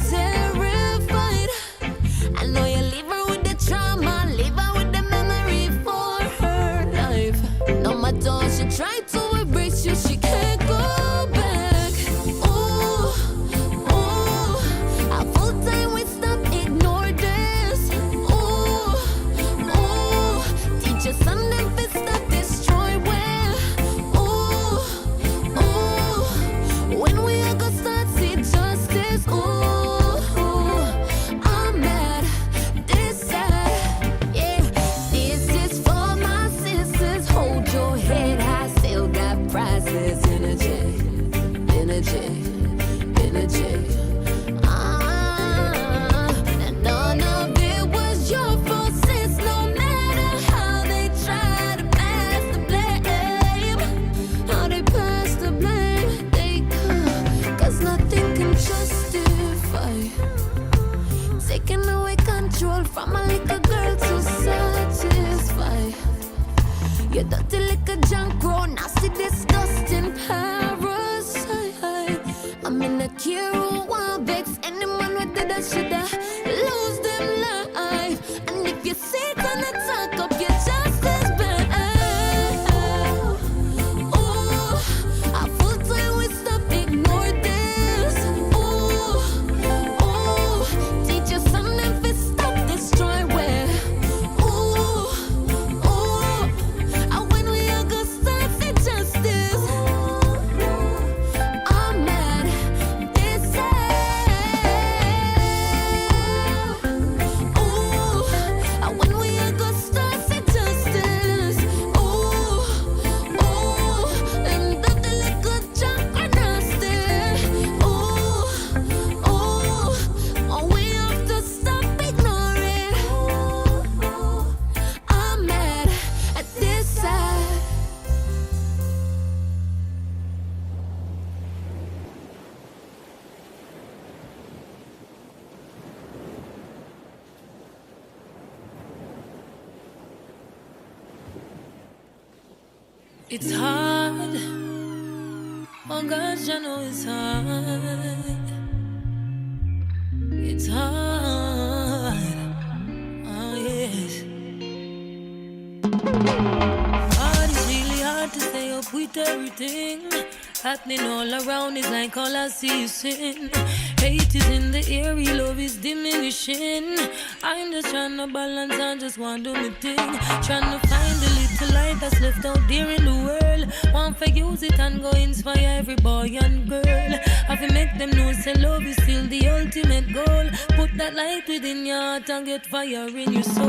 terrified. I know you leave her with the trauma, leave her with the memory for her life. No matter how she try to embrace you, she can't go back. Ooh, ooh, a full time we stop, ignore this. Ooh, ooh, teach your son them to stop, destroy well. Ooh, ooh, when we are gonna start see justice. Ooh, I'm mad, this sad, yeah. This is for my sisters. Hold your head high, still got prizes. Energy, energy, energy. And none of it was your fault, sis. No matter how they try to pass the blame, how they pass the blame, they could, 'cause nothing can justify taking away control from a little girl to satisfy. You dirty little junk grow, nasty, disgusting parasite. I'm in a care who want vex anyone with it that shoulda lose them life. And if you sit and talk up, you're just as bad. Ooh, a full time we stop, ignore this. Ooh, ooh, teach your son them to stop, destroy well. Ooh, ooh, and when we are gonna start see justice. I'm mad, this sad. Ooh, and when we are gonna start see justice. Ooh, ooh, and that the little junk are nasty. Ooh, ooh, and we have to stop ignoring. I'm mad at this side. It's hard. Oh gosh, I know it's hard. It's hard. Oh yes. Hard, it's really hard to stay up with everything happening all around. It's like all I see is sin. Hate is in the air, love is diminishing. I'm just trying to balance and just want to do my thing. Trying to find the little light that's left out there in the world. Want to use it and go inspire every boy and girl. Have to make them know say love is still the ultimate goal. Put that light within your heart and get fire in your soul.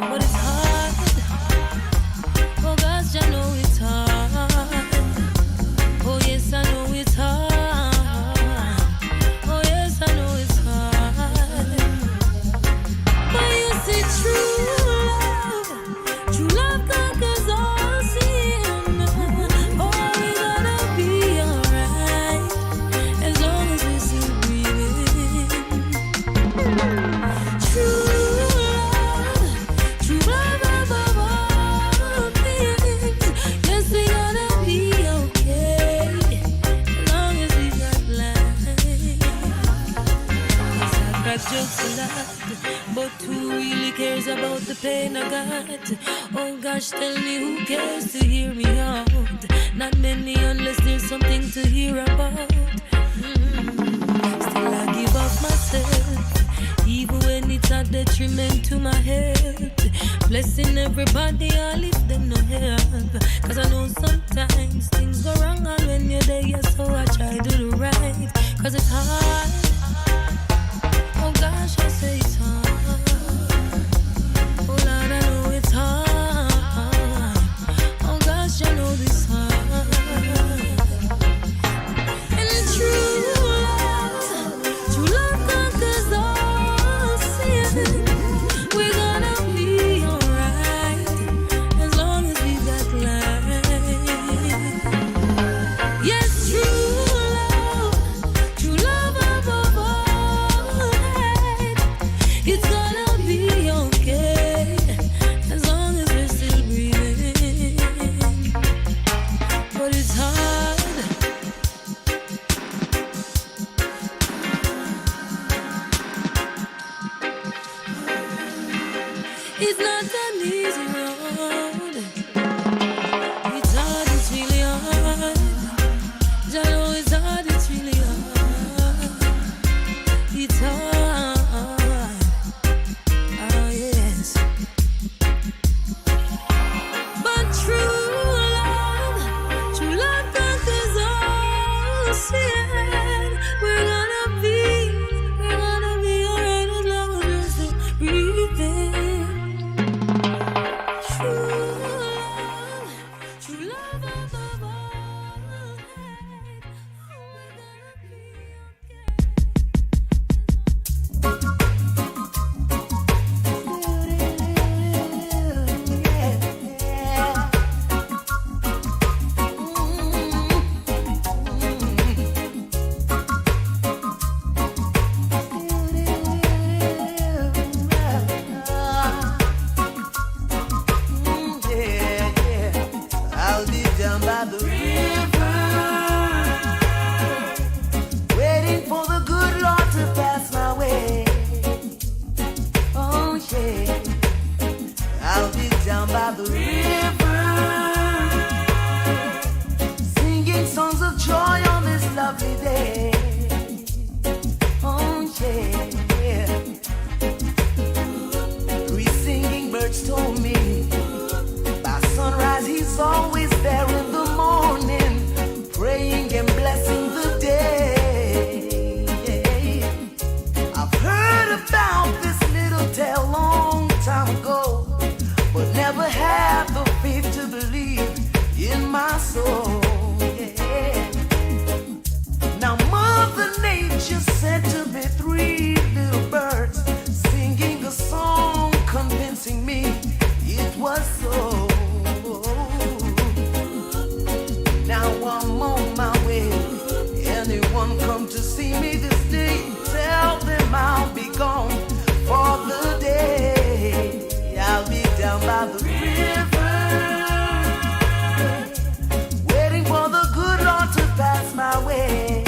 But it's hard. Oh gosh, I know it's hard. Oh yes, I know it's hard. Oh yes, I know it's hard. But you see true love conquers all sin. Oh, we gonna be alright as long as we still breathing. True love above all things. Yes, we gonna be okay as long as we got life. Yes, I crack jokes a lot, but who really cares about the pain I got? Oh gosh, tell me who cares to hear me out? Not many unless there's something to hear about. Still I give up myself, even when it's a detriment to my health. Blessing everybody, I leave them no help. 'Cause I know sometimes things go wrong, and when you're there, so I try to do right. 'Cause it's hard. Oh gosh, I say it's hard. Oh Lord, I know it's hard. Oh gosh, I know this hard. And true love conquers all sin. We're gonna be alright as long as we got life. Yes, true love above It's not an easy road. It's hard, it's really hard. I know it's hard, it's really hard. It's hard. Oh yes. But true love conquers all sin. We're gonna be alright as long as we're still breathing. True love above all hate. We're gonna be I'll be down by the river, waiting for the good Lord to pass my way. Oh yeah, I'll be down by the river, singing songs of joy on this lovely day. Oh yeah, three singing birds told me by sunrise he's always there in the morning, praying and blessing the day. I've heard about this little tale long time ago, but never had the faith to believe in my soul. Now Mother Nature sent to me three little birds, singing a song, convincing me it was so. Now I'm on my way. Anyone come to see me this day, tell them I'll be gone for the day. I'll be down by the river, waiting for the good Lord to pass my way.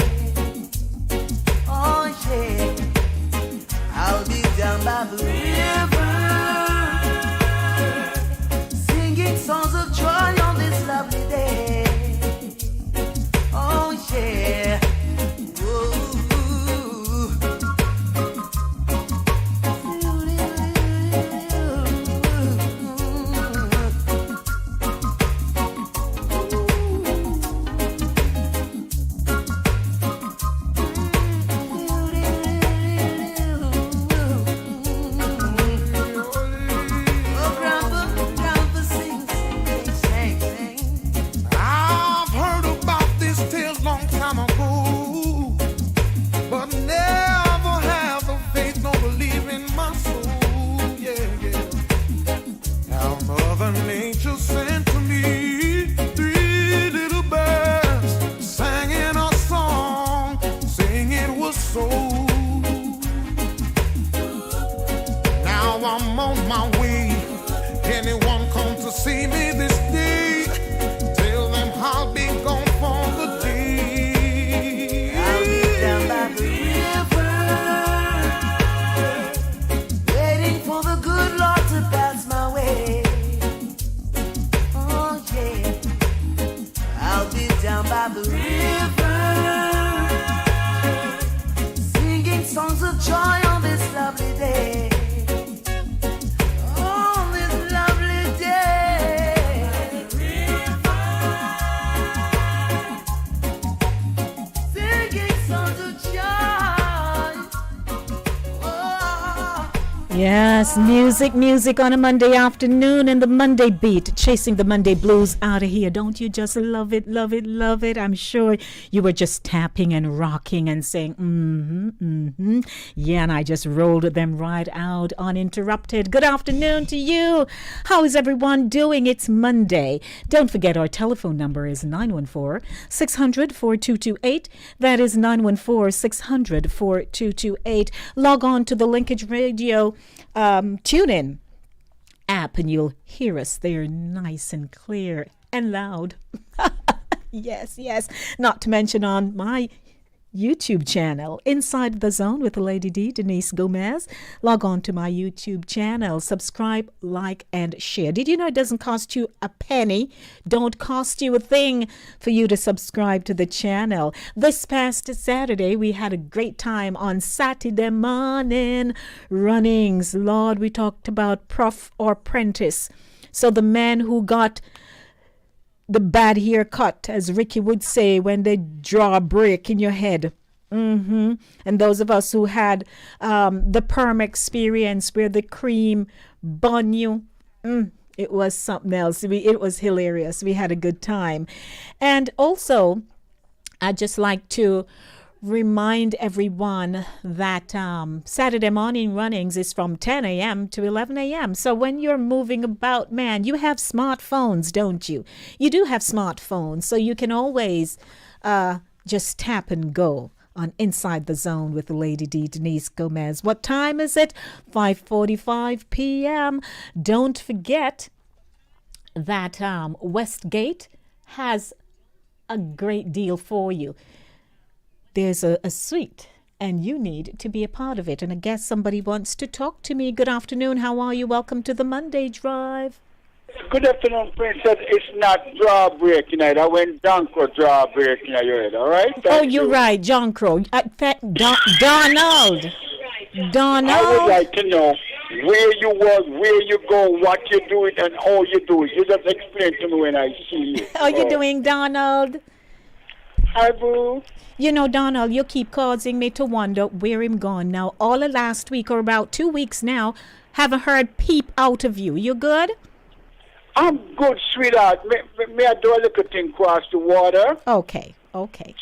Oh yeah, I'll be down by the river, singing songs of joy on this lovely day. Oh yeah. Whoa. Oh, grandpa, sing, sing, sing. I've heard about this tale long time ago, but never have the faith nor believe in my soul. Yeah, yeah. Now Mother Nature sent to me three little birds, singing a song, saying it was so. Now I'm on my way. Anyone come to see me this day, tell them I'll be gone for the day. I'll be down by the river, waiting for the good Lord to pass my way. Oh yeah, I'll be down by the river, singing songs of joy on this lovely day. On this lovely day. Singing songs of joy. Oh. Yes, music on a Monday afternoon in the Monday beat, chasing the Monday blues out of here. Don't you just love it, love it, love it? I'm sure you were just tapping and rocking and saying, Yeah, and I just rolled them right out uninterrupted. Good afternoon to you. How is everyone doing? It's Monday. Don't forget our telephone number is 914-600-4228. That is 914-600-4228. Log on to the Linkage Radio TuneIn app and you'll hear us there nice and clear and loud. Yes. Not to mention on my YouTube channel, Inside the Zone with Lady D, Denise Gomez. Log on to my YouTube channel, subscribe, like, and share. Did you know it doesn't cost you a penny? Don't cost you a thing for you to subscribe to the channel. This past Saturday, we had a great time on Saturday morning runnings. Lord, we talked about prof or apprentice. So the man who got the bad haircut, as Ricky would say, when they draw a break in your head. And those of us who had the perm experience where the cream bun you, it was something else. It was hilarious. We had a good time. And also, I'd just like to remind everyone that Saturday morning runnings is from 10 a.m. to 11 a.m. So when you're moving about, man, you have smartphones, don't you? You do have smartphones, so you can always just tap and go on Inside the Zone with Lady D, Denise Gomez. What time is it? 5:45 p.m. Don't forget that Westgate has a great deal for you. There's a suite, and you need to be a part of it. And I guess somebody wants to talk to me. Good afternoon. How are you? Welcome to the Monday Drive. Good afternoon, Princess. It's not drawbreak tonight. I went down for drawbreak in your head, all right? You're right, John Crow. Donald. I would like to know where you was, where you go, what you doing, and how you do it. You just explain to me when I see you. How you doing, Donald? Hi, boo. You know, Donald, you keep causing me to wonder where I'm gone now. All of last week, or about 2 weeks now, haven't heard peep out of you. You good? I'm good, sweetheart. May I do a little thing across the water? Okay.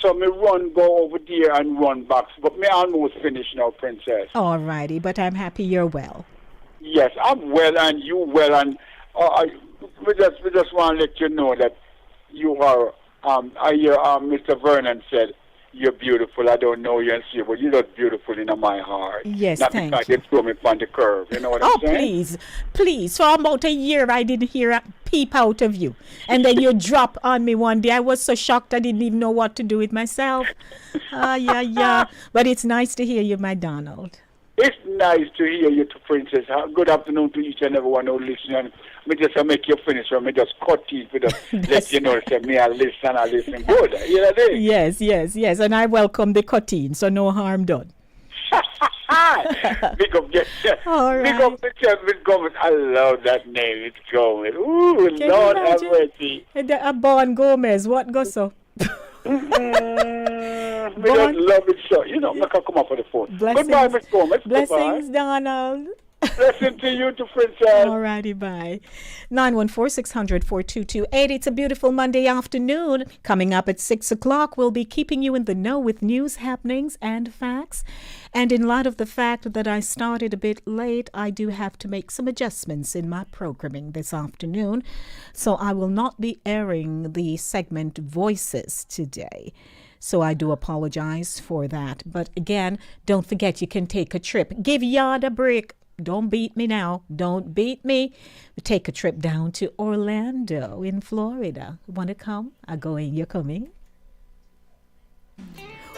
So me go over there and run back. But me almost finished now, Princess. All righty, but I'm happy you're well. Yes, I'm well and you well. And we just want to let you know that you are, I hear Mr. Vernon said, you're beautiful. I don't know you and see, but you look beautiful in my heart. Yes, not thank because you. you threw me on the curve. You know what I'm saying? Please. For about a year, I didn't hear a peep out of you. And then you drop on me one day. I was so shocked I didn't even know what to do with myself. Yeah. But it's nice to hear you, my Donald. It's nice to hear you, Princess. Good afternoon to each and everyone who listens. Me just make you finish, or me just cut it with let you know, say me I listen good. You know that? Yes. And I welcome the cutting, so no harm done. Big up, yes. All right. Big up the Miss Gomez. I love that name. It's Gomez. Ooh, Can Lord you have imagine? mercy. A born Gomez, what goes so? We just love it so. You know, I can come up for the phone. Blessings. Goodbye, Miss Gomez. Blessings, Goodbye. Donald. Blessing to you, to Princess. Alrighty, bye. 914-600-4228. It's a beautiful Monday afternoon. Coming up at 6 o'clock, we'll be keeping you in the know with news, happenings, and facts. And in light of the fact that I started a bit late, I do have to make some adjustments in my programming this afternoon. So I will not be airing the segment Voices today. So I do apologize for that. But again, don't forget you can take a trip. Give Yard a break. Don't beat me now. Don't beat me. Take a trip down to Orlando in Florida. Want to come? You're coming?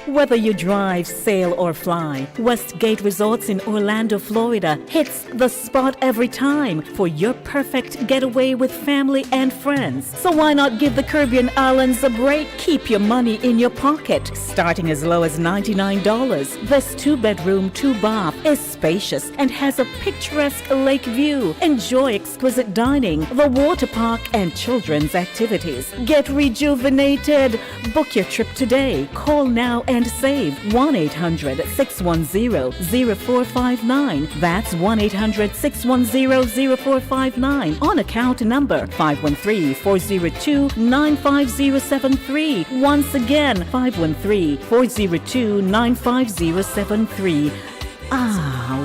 Whether you drive, sail, or fly, Westgate Resorts in Orlando, Florida hits the spot every time for your perfect getaway with family and friends. So why not give the Caribbean islands a break? Keep your money in your pocket, starting as low as $99. This 2-bedroom, 2-bath is spacious and has a picturesque lake view. Enjoy exquisite dining, the water park, and children's activities. Get rejuvenated. Book your trip today. Call now and save 1-800-610-0459. That's 1-800-610-0459 on account number 513-402-95073. Once again, 513-402-95073.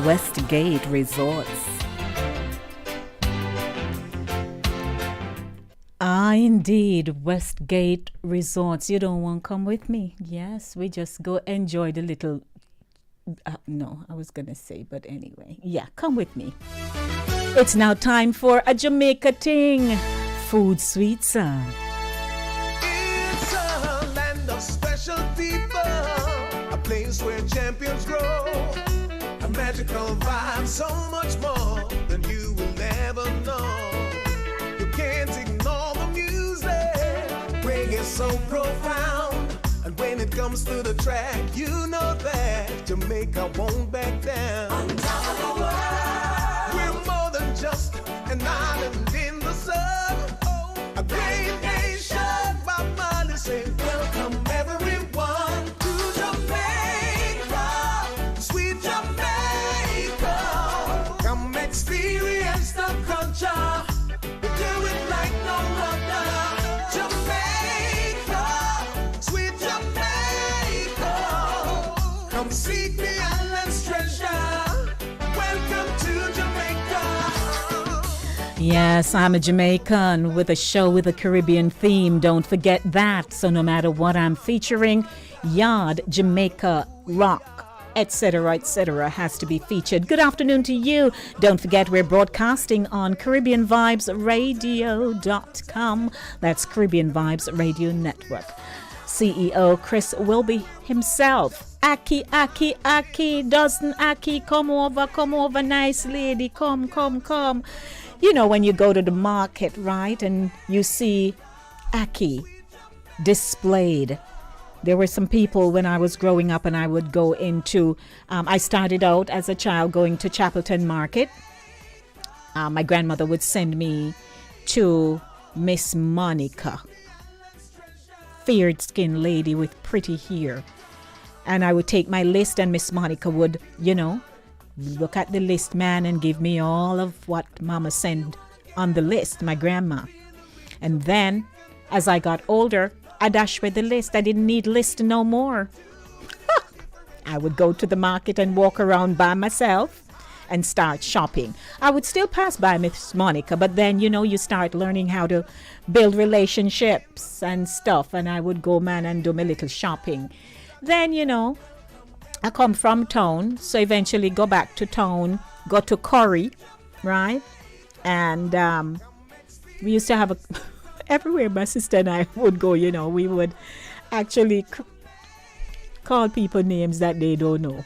Westgate Resorts. Indeed, Westgate Resorts. You don't want to come with me? Yes, we just go enjoy the little... no, I was going to say, but anyway. Yeah, come with me. It's now time for a Jamaica ting. Food Sweet Sound. It's a land of special people. place where champions grow. A magical vibe, so much more than you will ever know. You can't ignore the music. Reggae's so profound. And when it comes to the track, you know that Jamaica won't back down. On top of the world, we're more than just an island in the sun. A great nation, my mind is saying, welcome everyone to Jamaica, sweet Jamaica. Come experience the culture, we do it like no other. Jamaica, sweet Jamaica, come seek the island's treasure. Welcome to Jamaica. Yes, I'm a Jamaican with a show with a Caribbean theme. Don't forget that. So no matter what I'm featuring, Yard, Jamaica, Rock, etc., has to be featured. Good afternoon to you. Don't forget we're broadcasting on CaribbeanVibesRadio.com. That's Caribbean Vibes Radio Network. CEO Chris Wilby himself. Aki, Aki, Aki, doesn't Aki come over, nice lady, come. You know, when you go to the market, right, and you see Aki displayed. There were some people when I was growing up and I would go into, I started out as a child going to Chapelton Market. My grandmother would send me to Miss Monica, fair-skinned lady with pretty hair. And I would take my list and Miss Monica would, look at the list, man, and give me all of what Mama sent on the list, my grandma. And then, as I got older, I dashed with the list. I didn't need list no more. I would go to the market and walk around by myself and start shopping. I would still pass by Miss Monica, but then, you start learning how to build relationships and stuff. And I would go, man, and do my little shopping. Then, I come from town, so eventually go back to town, go to Corrie, right? And we used to have everywhere my sister and I would go, we would actually call people names that they don't know.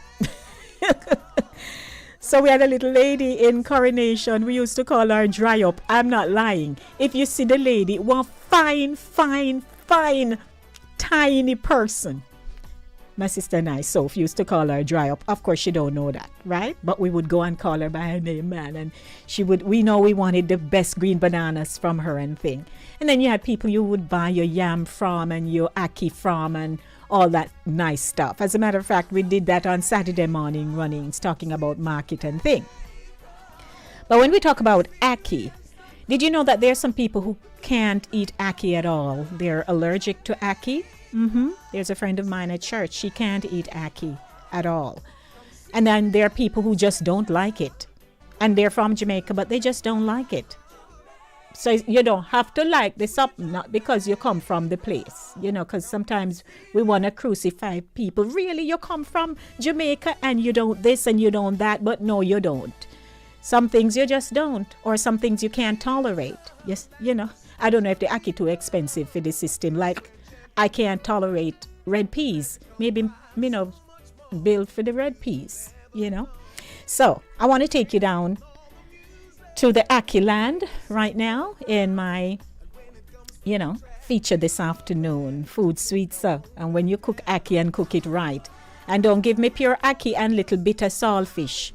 So we had a little lady in Coronation. We used to call her Dry Up. I'm not lying. If you see the lady, one fine, tiny person. My sister and I, Soph, used to call her Dry Up. Of course, she don't know that, right? But we would go and call her by her name, man. And we know we wanted the best green bananas from her and thing. And then you had people you would buy your yam from and your ackee from and all that nice stuff. As a matter of fact, we did that on Saturday morning runnings, talking about market and thing. But when we talk about ackee, did you know that there are some people who can't eat ackee at all? They're allergic to ackee. There's a friend of mine at church. She can't eat ackee at all. And then there are people who just don't like it. And they're from Jamaica, but they just don't like it. So you don't have to like this up, not because you come from the place, because sometimes we want to crucify people. Really, you come from Jamaica and you don't this and you don't that, but no, you don't. Some things you just don't, or some things you can't tolerate. Yes, I don't know if the ackee too expensive for the system. Like, I can't tolerate red peas. Maybe, build for the red peas, So I want to take you down to the ackee land right now in my, feature this afternoon, Food Sweets. And when you cook ackee and cook it right, and don't give me pure ackee and little bit of saltfish.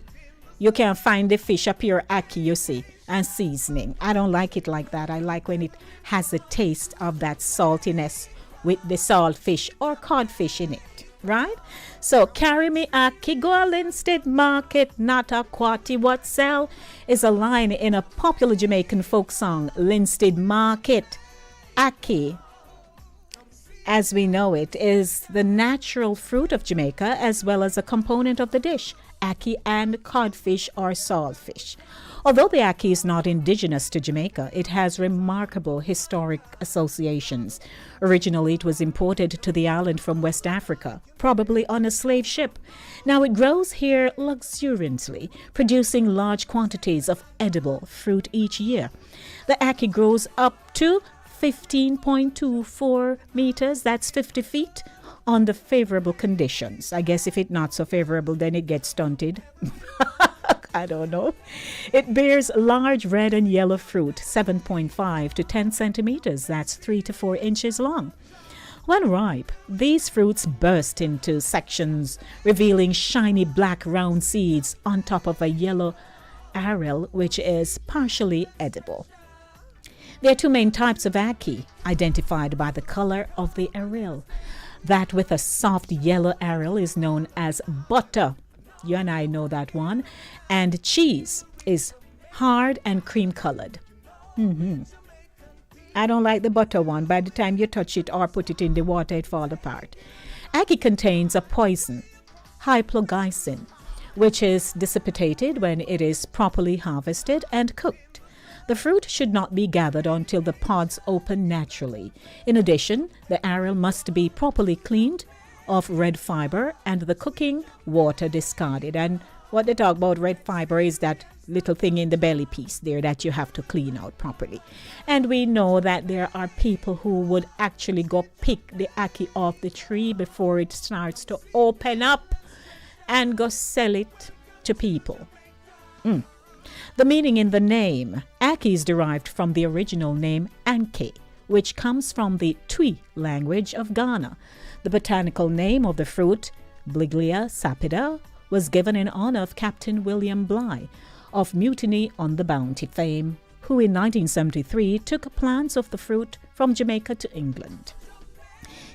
You can find the fish a pure ackee, you see, and seasoning. I don't like it like that. I like when it has the taste of that saltiness with the saltfish or codfish in it, right? So carry me ackee, go a Linstead market, not a quatty what sell, is a line in a popular Jamaican folk song, Linstead market. Ackee, as we know it, is the natural fruit of Jamaica as well as a component of the dish, ackee and codfish or saltfish. Although the ackee is not indigenous to Jamaica, it has remarkable historic associations. Originally, it was imported to the island from West Africa, probably on a slave ship. Now it grows here luxuriantly, producing large quantities of edible fruit each year. The ackee grows up to 15.24 meters, that's 50 feet, under favorable conditions. I guess if it's not so favorable, then it gets stunted. I don't know. It bears large red and yellow fruit, 7.5 to 10 centimeters. That's 3 to 4 inches long. When ripe, these fruits burst into sections, revealing shiny black round seeds on top of a yellow aril, which is partially edible. There are two main types of ackee, identified by the color of the aril. That with a soft yellow aril is known as butter. You and I know that one. And cheese is hard and cream colored. I don't like the butter one. By the time you touch it or put it in the water, it falls apart. Ackee contains a poison, hypoglycin, which is dissipated when it is properly harvested and cooked. The fruit should not be gathered until the pods open naturally. In addition, the aril must be properly cleaned of red fiber and the cooking water discarded. And what they talk about red fiber is that little thing in the belly piece there that you have to clean out properly. And we know that there are people who would actually go pick the ackee off the tree before it starts to open up and go sell it to people. The meaning in the name, ackee, is derived from the original name Anke, which comes from the Twi language of Ghana. The botanical name of the fruit, Bliglia sapida, was given in honor of Captain William Bligh of Mutiny on the Bounty fame, who in 1973 took plants of the fruit from Jamaica to England.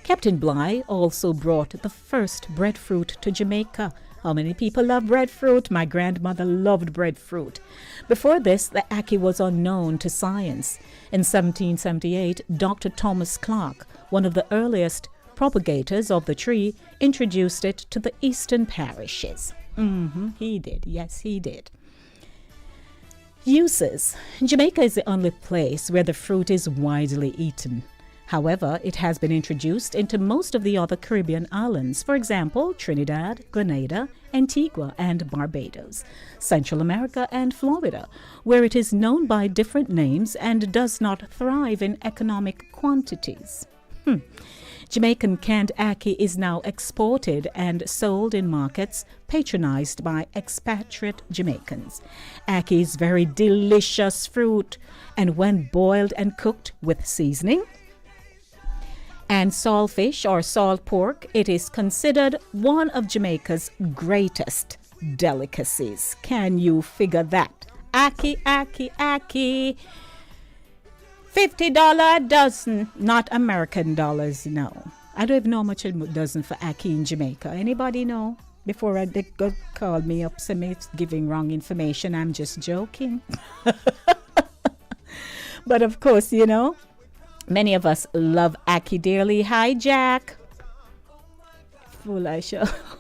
Captain Bligh also brought the first breadfruit to Jamaica. How many people love breadfruit? My grandmother loved breadfruit. Before this, the ackee was unknown to science. In 1778, Dr. Thomas Clark, one of the earliest propagators of the tree, introduced it to the eastern parishes. He did. Yes, he did. Uses. Jamaica is the only place where the fruit is widely eaten. However, it has been introduced into most of the other Caribbean islands, for example, Trinidad, Grenada, Antigua, and Barbados, Central America, and Florida, where it is known by different names and does not thrive in economic quantities. Jamaican canned ackee is now exported and sold in markets patronized by expatriate Jamaicans. Ackee is very delicious fruit, and when boiled and cooked with seasoning and salt fish or salt pork, it is considered one of Jamaica's greatest delicacies. Can you figure that? Ackee, ackee, ackee. $50 a dozen, not American dollars, no. I don't even know how much a dozen for ackee in Jamaica. Anybody know? Before they call me up, say me giving wrong information. I'm just joking. But of course, you know, many of us love ackee dearly. Hi, Jack. Foolish.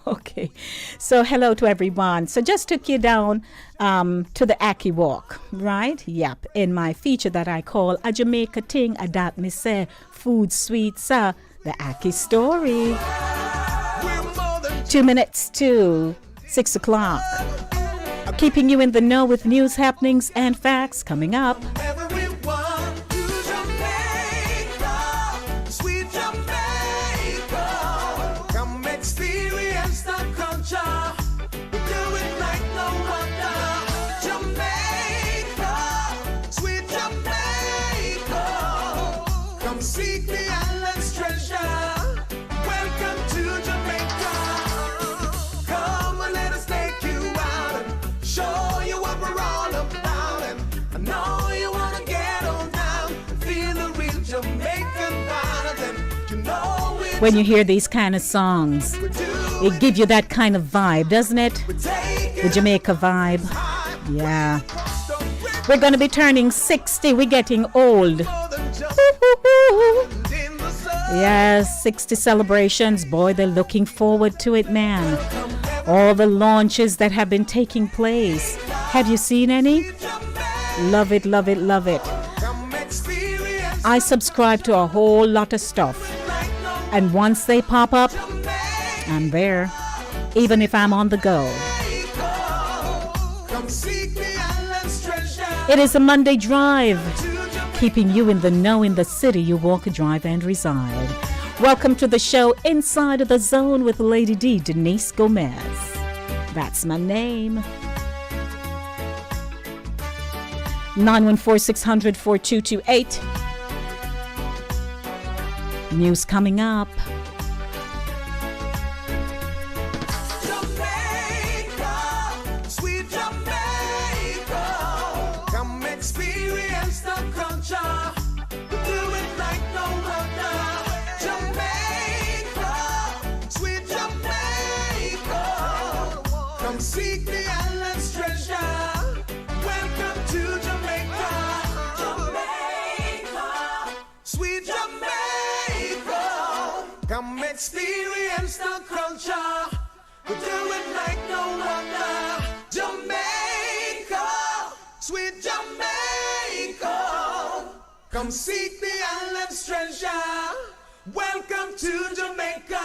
Okay. So hello to everyone. So just took you down to the ackee walk, right? Yep. In my feature that I call A Jamaica Ting, that me say, food sweet, sir, the ackee story. 2 minutes to 6 o'clock. Keeping you in the know with news, happenings, and facts coming up. When you hear these kind of songs, it gives you that kind of vibe, doesn't it? The Jamaica vibe. Yeah. We're going to be turning 60. We're getting old. Yes, 60 celebrations. Boy, they're looking forward to it, man. All the launches that have been taking place. Have you seen any? Love it, love it, love it. I subscribe to a whole lot of stuff. And once they pop up, I'm there, even if I'm on the go. It is a Monday drive, keeping you in the know in the city you walk, drive, and reside. Welcome to the show Inside of the Zone with Lady D, Denise Gomez. That's my name. 914-600-4228. News coming up. Jamaica, sweet Jamaica, come experience the culture. Do it like no other. Jamaica, sweet Jamaica, come seek the island's treasure. Welcome to Jamaica, Jamaica, sweet Jamaica, come experience the culture. We do it like no other. Jamaica, sweet Jamaica, come seek the island's treasure. Welcome to Jamaica.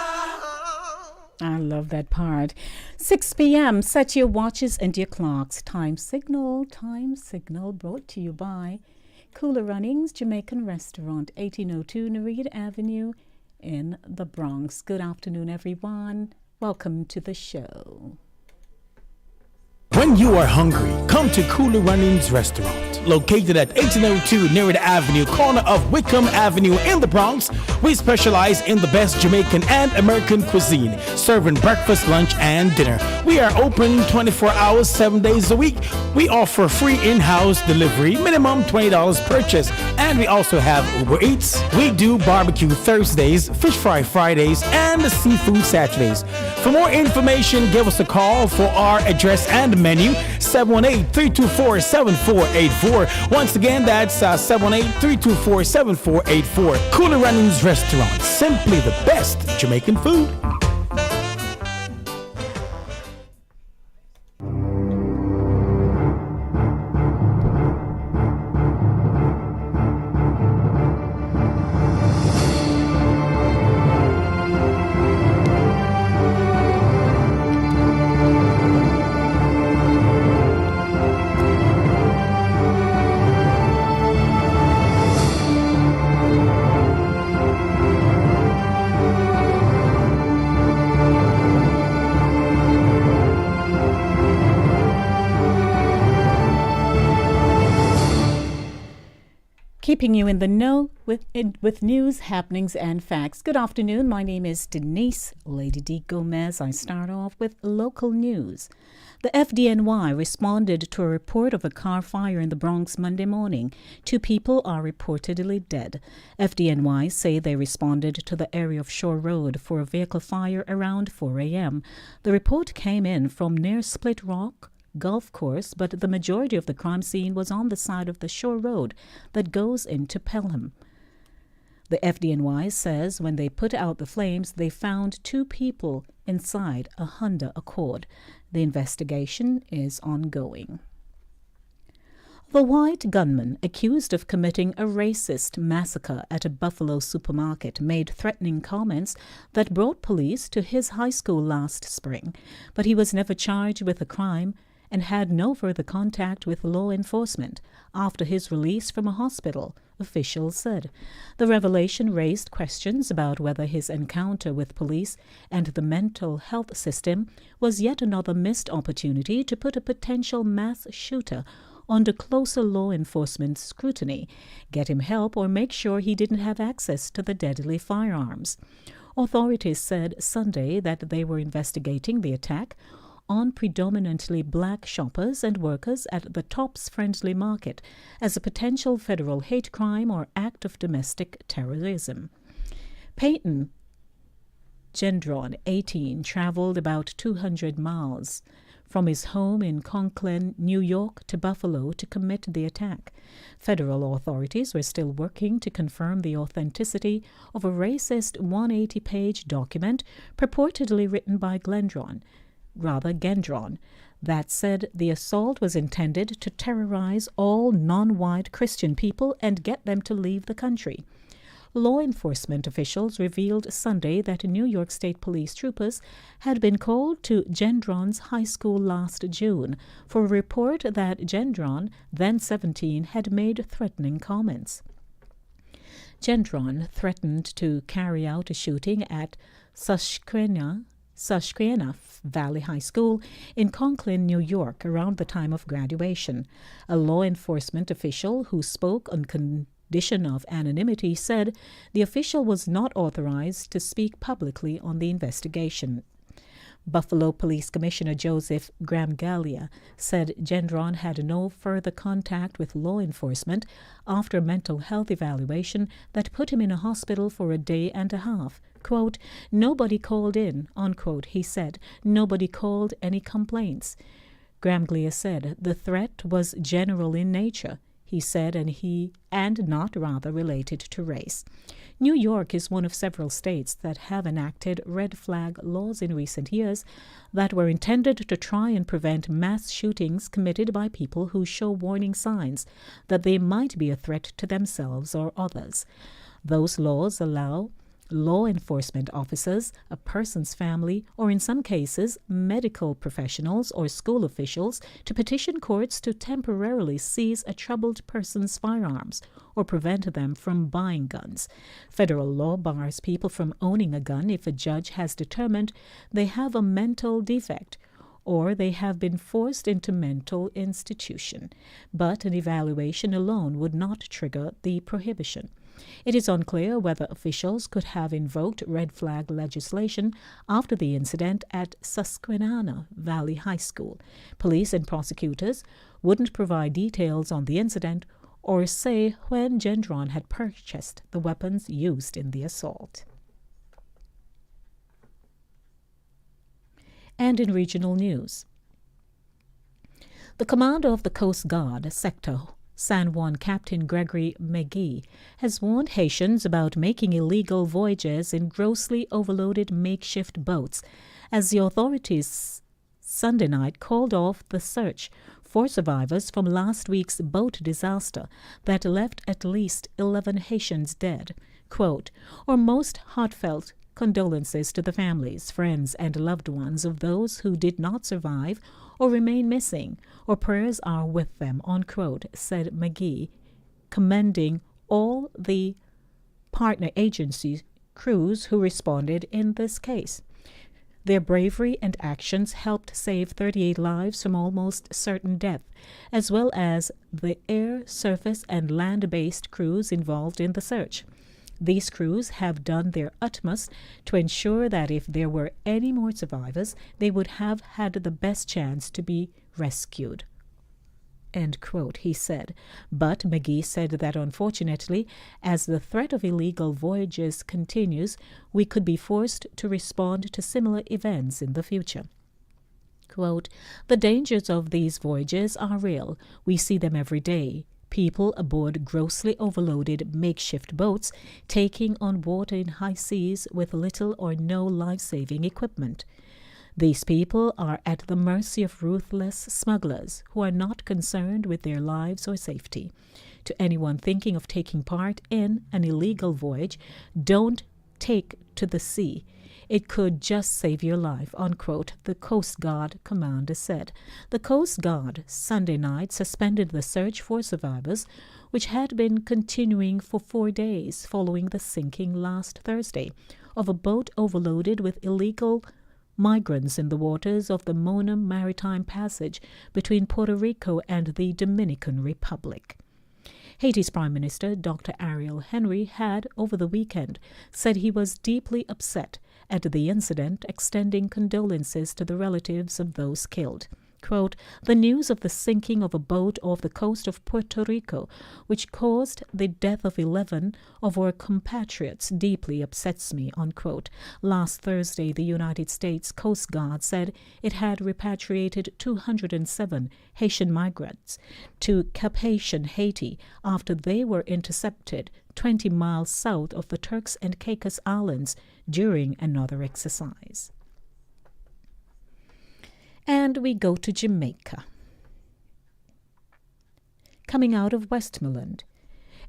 I love that part. 6 p.m. Set your watches and your clocks. Time signal brought to you by Cooler Runnings Jamaican Restaurant, 1802 Nereid Avenue in the Bronx. Good afternoon, everyone. Welcome to the show. When you are hungry, come to Cooler Runnings Restaurant. Located at 1802 Nereid Avenue, corner of Wickham Avenue in the Bronx, we specialize in the best Jamaican and American cuisine, serving breakfast, lunch, and dinner. We are open 24 hours, 7 days a week. We offer free in-house delivery, minimum $20 purchase, and we also have Uber Eats. We do barbecue Thursdays, fish fry Fridays, and seafood Saturdays. For more information, give us a call for our address and menu, 718-324-7484. Once again, that's 718-324-7484. Cooler Runnings Restaurant, simply the best Jamaican food. Keeping you in the know with news, happenings, and facts. Good afternoon. My name is Denise Lady D. Gomez. I start off with local news. The FDNY responded to a report of a car fire in the Bronx Monday morning. 2 people are reportedly dead. FDNY say they responded to the area of Shore Road for a vehicle fire around 4 a.m. The report came in from near Split Rock Golf Course, but the majority of the crime scene was on the side of the Shore Road that goes into Pelham. The FDNY says when they put out the flames, they found 2 people inside a Honda Accord. The investigation is ongoing. The white gunman accused of committing a racist massacre at a Buffalo supermarket made threatening comments that brought police to his high school last spring, but he was never charged with a crime and had no further contact with law enforcement after his release from a hospital, officials said. The revelation raised questions about whether his encounter with police and the mental health system was yet another missed opportunity to put a potential mass shooter under closer law enforcement scrutiny, get him help, or make sure he didn't have access to the deadly firearms. Authorities said Sunday that they were investigating the attack on predominantly black shoppers and workers at the Tops Friendly Market as a potential federal hate crime or act of domestic terrorism. Peyton Gendron, 18, traveled about 200 miles from his home in Conklin, New York, to Buffalo to commit the attack. Federal authorities were still working to confirm the authenticity of a racist 180-page document purportedly written by Gendron. That said, the assault was intended to terrorize all non-white Christian people and get them to leave the country. Law enforcement officials revealed Sunday that New York State Police troopers had been called to Gendron's high school last June for a report that Gendron, then 17, had made threatening comments. Gendron threatened to carry out a shooting at Susquehanna Valley High School in Conklin, New York, around the time of graduation. A law enforcement official who spoke on condition of anonymity said the official was not authorized to speak publicly on the investigation. Buffalo Police Commissioner Joseph Gramgalia said Gendron had no further contact with law enforcement after a mental health evaluation that put him in a hospital for a day and a half. Quote, "Nobody called in," unquote, he said. "Nobody called any complaints." Gramglia said the threat was general in nature, he said, and not rather related to race. New York is one of several states that have enacted red flag laws in recent years that were intended to try and prevent mass shootings committed by people who show warning signs that they might be a threat to themselves or others. Those laws allow law enforcement officers, a person's family, or in some cases, medical professionals or school officials to petition courts to temporarily seize a troubled person's firearms or prevent them from buying guns. Federal law bars people from owning a gun if a judge has determined they have a mental defect or they have been forced into mental institution. But an evaluation alone would not trigger the prohibition. It is unclear whether officials could have invoked red flag legislation after the incident at Susquehanna Valley High School. Police and prosecutors wouldn't provide details on the incident or say when Gendron had purchased the weapons used in the assault. And in regional news, the commander of the Coast Guard sector, San Juan Captain Gregory McGee, has warned Haitians about making illegal voyages in grossly overloaded makeshift boats as the authorities Sunday night called off the search for survivors from last week's boat disaster that left at least 11 Haitians dead. Quote, "Our most heartfelt condolences to the families, friends, and loved ones of those who did not survive or remain missing. Our prayers are with them," unquote, said McGee, commending all the partner agency crews who responded in this case. Their bravery and actions helped save 38 lives from almost certain death, as well as the air, surface, and land-based crews involved in the search. These crews have done their utmost to ensure that if there were any more survivors, they would have had the best chance to be rescued. End quote, he said. But McGee said that unfortunately, as the threat of illegal voyages continues, we could be forced to respond to similar events in the future. Quote, "The dangers of these voyages are real. We see them every day. People aboard grossly overloaded makeshift boats taking on water in high seas with little or no life-saving equipment. These people are at the mercy of ruthless smugglers who are not concerned with their lives or safety. To anyone thinking of taking part in an illegal voyage, don't take to the sea. It could just save your life," unquote, the Coast Guard commander said. The Coast Guard Sunday night suspended the search for survivors, which had been continuing for 4 days following the sinking last Thursday of a boat overloaded with illegal migrants in the waters of the Mona Maritime Passage between Puerto Rico and the Dominican Republic. Haiti's Prime Minister, Dr. Ariel Henry, had, over the weekend, said he was deeply upset at the incident, extending condolences to the relatives of those killed. Quote, "The news of the sinking of a boat off the coast of Puerto Rico, which caused the death of 11 of our compatriots, deeply upsets me," unquote. Last Thursday, the United States Coast Guard said it had repatriated 207 Haitian migrants to Cap Haitian, Haiti, after they were intercepted 20 miles south of the Turks and Caicos Islands during another exercise. And we go to Jamaica. Coming out of Westmoreland,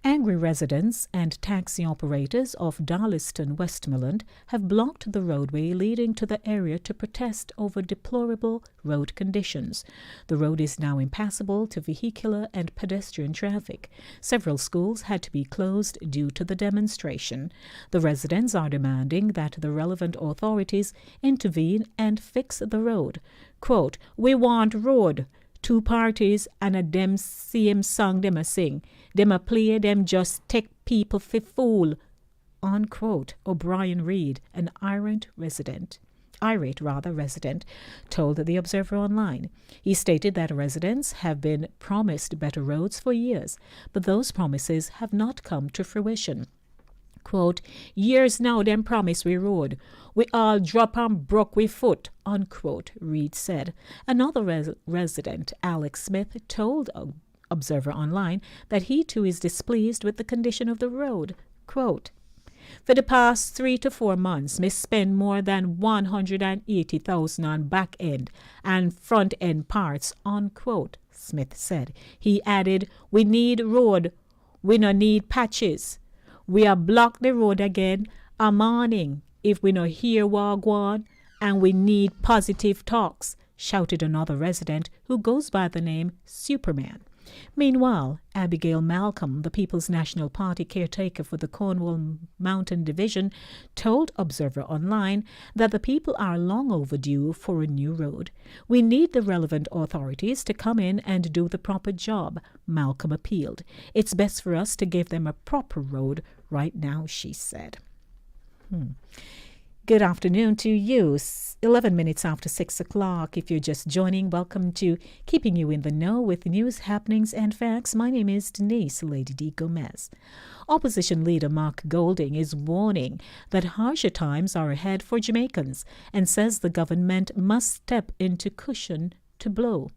Angry residents and taxi operators of Darlaston, Westmoreland have blocked the roadway leading to the area to protest over deplorable road conditions. The road is now impassable to vehicular and pedestrian traffic. Several schools had to be closed due to the demonstration. The residents are demanding that the relevant authorities intervene and fix the road. Quote, "We want road. Two parties and a dem same song dem a sing. Dem a play, dem just take people for fool." Unquote. O'Brien Reed, an irate resident, told the Observer Online. He stated that residents have been promised better roads for years, but those promises have not come to fruition. Quote, "Years now them promise we road. We all drop and broke we foot," unquote, Reed said. Another resident, Alex Smith, told Observer Online that he too is displeased with the condition of the road. Quote, "For the past 3 to 4 months, me spend more than 180,000 on back end and front end parts," unquote, Smith said. He added, "We need road. We no need patches. We are block the road again a morning if we no hear wagwan, and we need positive talks," shouted another resident who goes by the name Superman. Meanwhile, Abigail Malcolm, the People's National Party caretaker for the Cornwall Mountain Division, told Observer Online that the people are long overdue for a new road. "We need the relevant authorities to come in and do the proper job," Malcolm appealed. "It's best for us to give them a proper road right now," she said. Good afternoon to you. 11 minutes after 6 o'clock. If you're just joining, welcome to Keeping You in the Know with news, happenings, and facts. My name is Denise Lady D. Gomez. Opposition leader Mark Golding is warning that harsher times are ahead for Jamaicans and says the government must step into cushion to blow.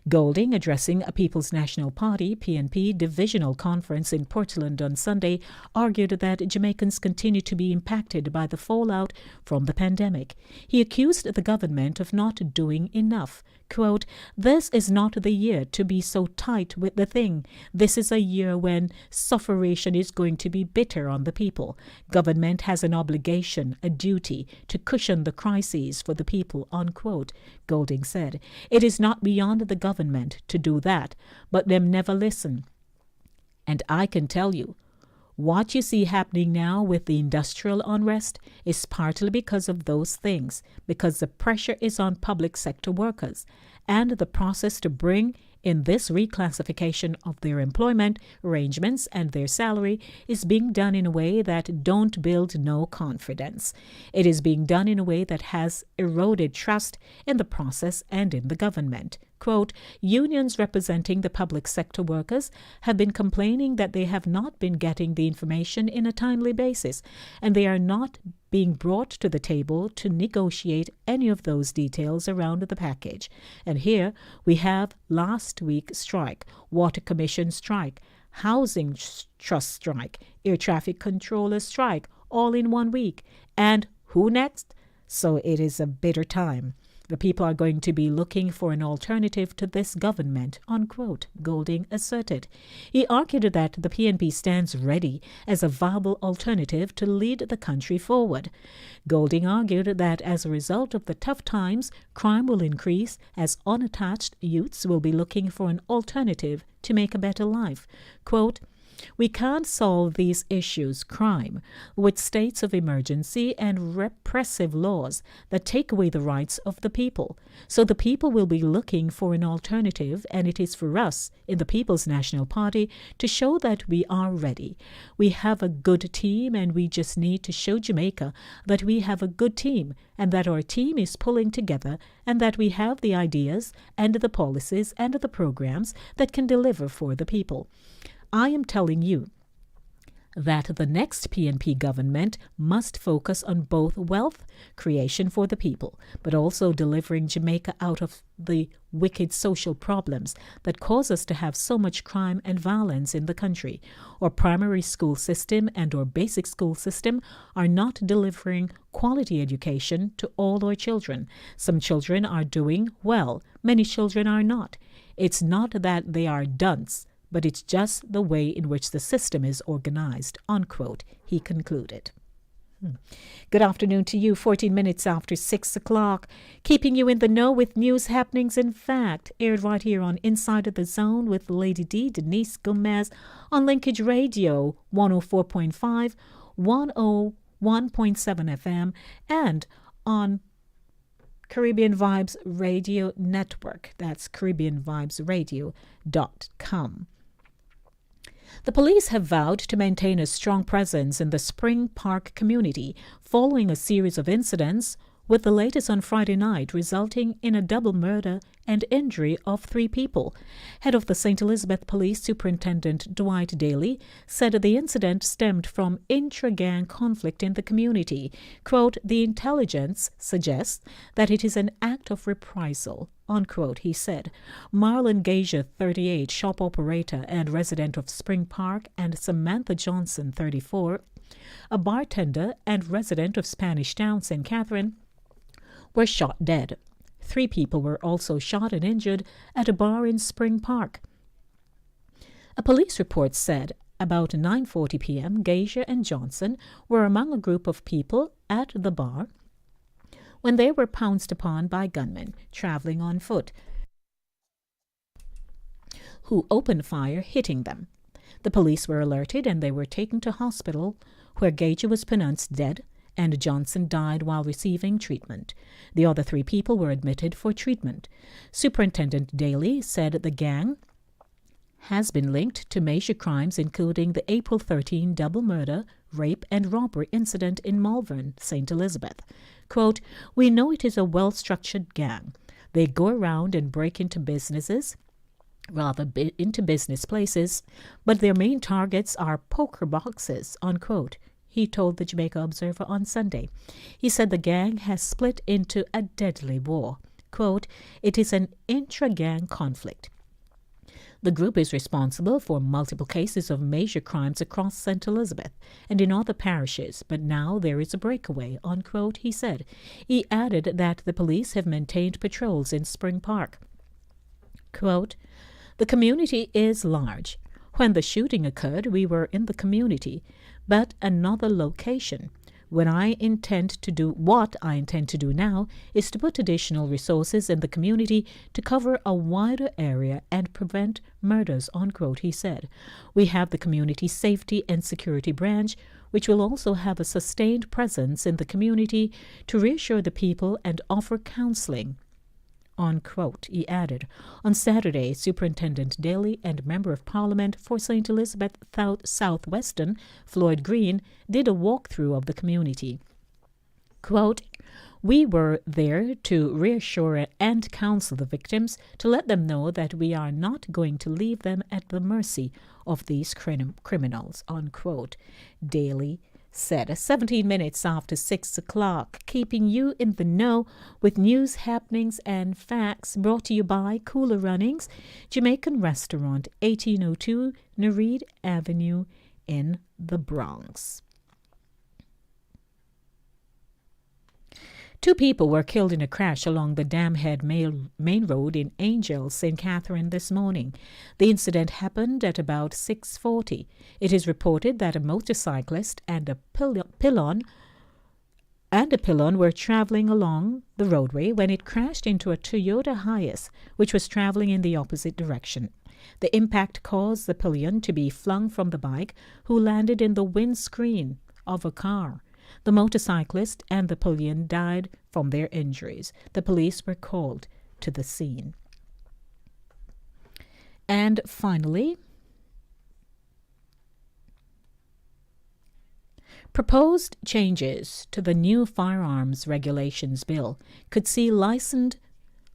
Golding, addressing a People's National Party (PNP) divisional conference in Portland on Sunday, argued that Jamaicans continue to be impacted by the fallout from the pandemic. He accused the government of not doing enough. Quote, "This is not the year to be so tight with the thing. This is a year when sufferation is going to be bitter on the people. Government has an obligation, a duty, to cushion the crises for the people," unquote, Golding said. "It is not beyond the government to do that, but them never listen. And I can tell you, what you see happening now with the industrial unrest is partly because of those things, because the pressure is on public sector workers, and the process to bring in this reclassification of their employment arrangements and their salary is being done in a way that don't build no confidence. It is being done in a way that has eroded trust in the process and in the government." Quote, "Unions representing the public sector workers have been complaining that they have not been getting the information in a timely basis, and they are not being brought to the table to negotiate any of those details around the package. And here we have last week's strike, Water Commission strike, Housing Trust strike, Air Traffic Controller strike, all in 1 week. And who next? So it is a bitter time. The people are going to be looking for an alternative to this government," unquote, Golding asserted. He argued that the PNP stands ready as a viable alternative to lead the country forward. Golding argued that as a result of the tough times, crime will increase as unattached youths will be looking for an alternative to make a better life. Quote, "We can't solve these issues, crime, with states of emergency and repressive laws that take away the rights of the people. So the people will be looking for an alternative, and it is for us in the People's National Party to show that we are ready. We have a good team, and we just need to show Jamaica that we have a good team and that our team is pulling together and that we have the ideas and the policies and the programs that can deliver for the people. I am telling you that the next PNP government must focus on both wealth creation for the people, but also delivering Jamaica out of the wicked social problems that cause us to have so much crime and violence in the country. Our primary school system and our basic school system are not delivering quality education to all our children. Some children are doing well, many children are not. It's not that they are dunce, but it's just the way in which the system is organized, unquote, he concluded. Good afternoon to you, 14 minutes after 6 o'clock, keeping you in the know with news, happenings, and fact, aired right here on Inside of the Zone with Lady D, Denise Gomez, on Linkage Radio, 104.5, 101.7 FM, and on Caribbean Vibes Radio Network. That's CaribbeanVibesRadio.com. The police have vowed to maintain a strong presence in the Spring Park community following a series of incidents, with the latest on Friday night resulting in a double murder and injury of 3 people. Head of the St. Elizabeth Police Superintendent Dwight Daly said the incident stemmed from intra-gang conflict in the community. Quote, "The intelligence suggests that it is an act of reprisal," unquote, he said. Marlon Gasia, 38, shop operator and resident of Spring Park, and Samantha Johnson, 34, a bartender and resident of Spanish Town, St. Catherine, were shot dead. 3 people were also shot and injured at a bar in Spring Park. A police report said about 9:40 p.m., Gasia and Johnson were among a group of people at the bar when they were pounced upon by gunmen traveling on foot, who opened fire, hitting them. The police were alerted and they were taken to hospital, where Gasia was pronounced dead and Johnson died while receiving treatment. The other 3 people were admitted for treatment. Superintendent Daly said the gang has been linked to major crimes, including the April 13 double murder, rape, and robbery incident in Malvern, St. Elizabeth. Quote, "We know it is a well-structured gang. They go around and break into business places, but their main targets are poker boxes," unquote, he told the Jamaica Observer on Sunday. He said the gang has split into a deadly war. Quote, "It is an intra-gang conflict. The group is responsible for multiple cases of major crimes across St. Elizabeth and in other parishes, but now there is a breakaway," unquote, he said. He added that the police have maintained patrols in Spring Park. Quote, "The community is large. When the shooting occurred, we were in the community, but another location. What I intend to do now is to put additional resources in the community to cover a wider area and prevent murders," unquote, he said. "We have the Community Safety and Security Branch, which will also have a sustained presence in the community to reassure the people and offer counseling," unquote, he added. On Saturday, Superintendent Daly and Member of Parliament for St. Elizabeth Southwestern, Floyd Green, did a walkthrough of the community. Quote, "We were there to reassure and counsel the victims, to let them know that we are not going to leave them at the mercy of these criminals," unquote, Daly said. 17 minutes after 6 o'clock, keeping you in the know with news, happenings, and facts, brought to you by Cooler Runnings, Jamaican restaurant, 1802 Nereid Avenue in the Bronx. 2 people were killed in a crash along the Damhead Main Road in Angel, St. Catherine this morning. The incident happened at about 6:40. It is reported that a motorcyclist and a pylon were traveling along the roadway when it crashed into a Toyota Hiace, which was traveling in the opposite direction. The impact caused the pillion to be flung from the bike, who landed in the windscreen of a car. The motorcyclist and the pillion died from their injuries. The police were called to the scene. And finally, proposed changes to the new firearms regulations bill could see licensed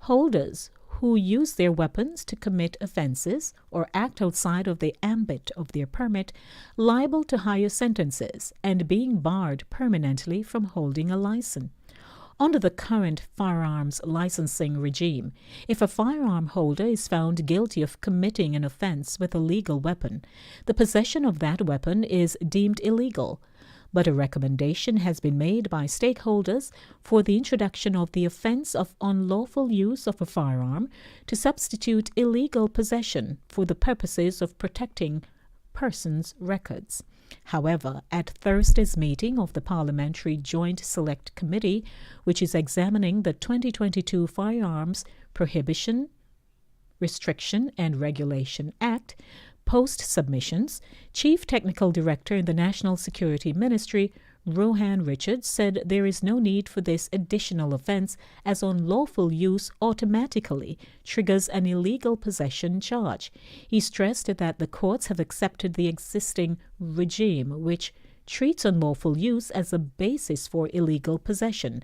holders who use their weapons to commit offenses or act outside of the ambit of their permit liable to higher sentences and being barred permanently from holding a license. Under the current firearms licensing regime, if a firearm holder is found guilty of committing an offense with a legal weapon, the possession of that weapon is deemed illegal. but a recommendation has been made by stakeholders for the introduction of the offense of unlawful use of a firearm to substitute illegal possession for the purposes of protecting persons' records. However, at Thursday's meeting of the Parliamentary Joint Select Committee, which is examining the 2022 Firearms Prohibition, Restriction and Regulation Act, post-submissions, Chief Technical Director in the National Security Ministry, Rohan Richards, said there is no need for this additional offence as unlawful use automatically triggers an illegal possession charge. He stressed that the courts have accepted the existing regime, which treats unlawful use as a basis for illegal possession.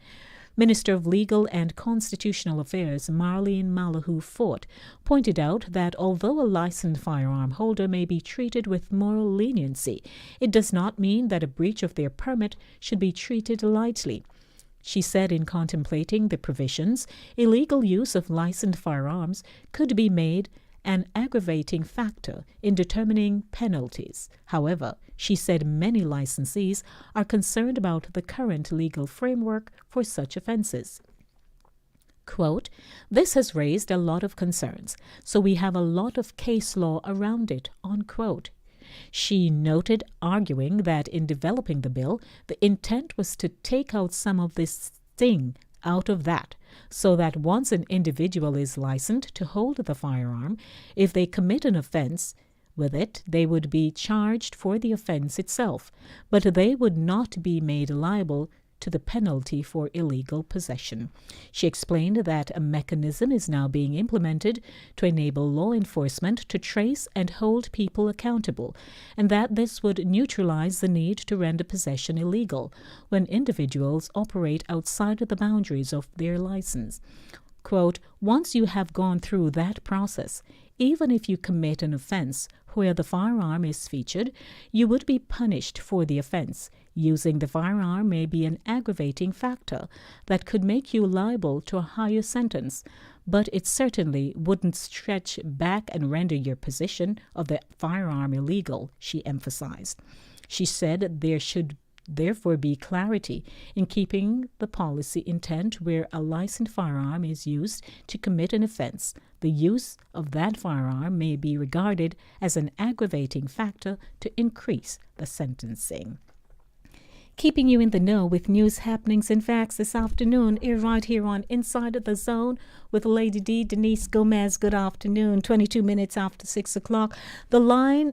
Minister of Legal and Constitutional Affairs Marlene Malahoo Fort pointed out that although a licensed firearm holder may be treated with moral leniency, it does not mean that a breach of their permit should be treated lightly. She said in contemplating the provisions, illegal use of licensed firearms could be made an aggravating factor in determining penalties. However, she said many licensees are concerned about the current legal framework for such offenses. Quote, "This has raised a lot of concerns, so we have a lot of case law around it," unquote. She noted, arguing that in developing the bill, the intent was to take out some of this sting out of that, so that once an individual is licensed to hold the firearm, if they commit an offense with it, they would be charged for the offense itself, but they would not be made liable to the penalty for illegal possession. She explained that a mechanism is now being implemented to enable law enforcement to trace and hold people accountable, and that this would neutralize the need to render possession illegal when individuals operate outside of the boundaries of their license. Quote, "Once you have gone through that process, even if you commit an offense where the firearm is featured, you would be punished for the offense. Using the firearm may be an aggravating factor that could make you liable to a higher sentence, but it certainly wouldn't stretch back and render your possession of the firearm illegal," she emphasized. She said there should therefore be clarity in keeping the policy intent where a licensed firearm is used to commit an offense. The use of that firearm may be regarded as an aggravating factor to increase the sentencing. Keeping you in the know with news happenings and facts this afternoon, right here on Inside the Zone with Lady D, Denise Gomez. Good afternoon, 22 minutes after 6 o'clock. The lines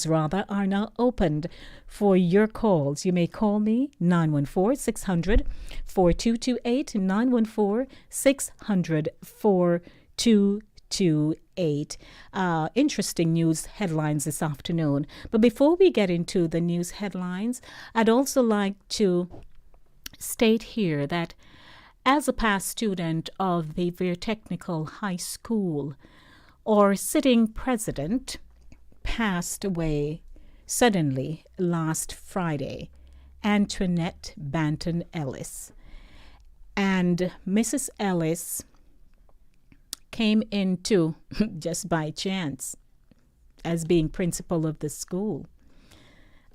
are now opened for your calls. You may call me 914-600-4228, 914-600-4228. Interesting news headlines this afternoon. But before we get into the news headlines, I'd also like to state here that as a past student of the Vere Technical High School, our sitting president passed away suddenly last Friday, Antoinette Banton Ellis. And Mrs. Ellis came into, just by chance, as being principal of the school.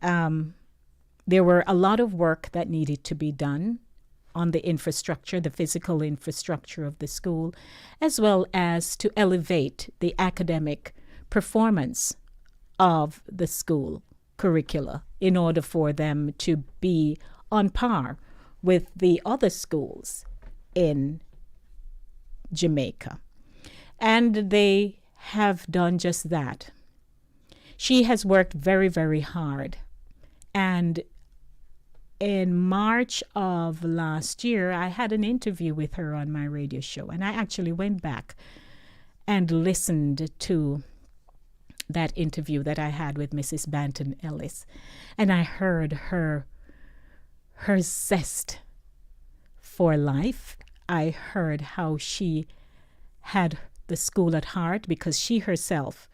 There were a lot of work that needed to be done on the infrastructure, the physical infrastructure of the school, as well as to elevate the academic performance of the school curricula in order for them to be on par with the other schools in Jamaica. And they have done just that. She has worked very, very hard. And in March of last year, I had an interview with her on my radio show, and I actually went back and listened to that interview that I had with Mrs. Banton Ellis, and I heard her zest for life. I heard how she had the school at heart because she herself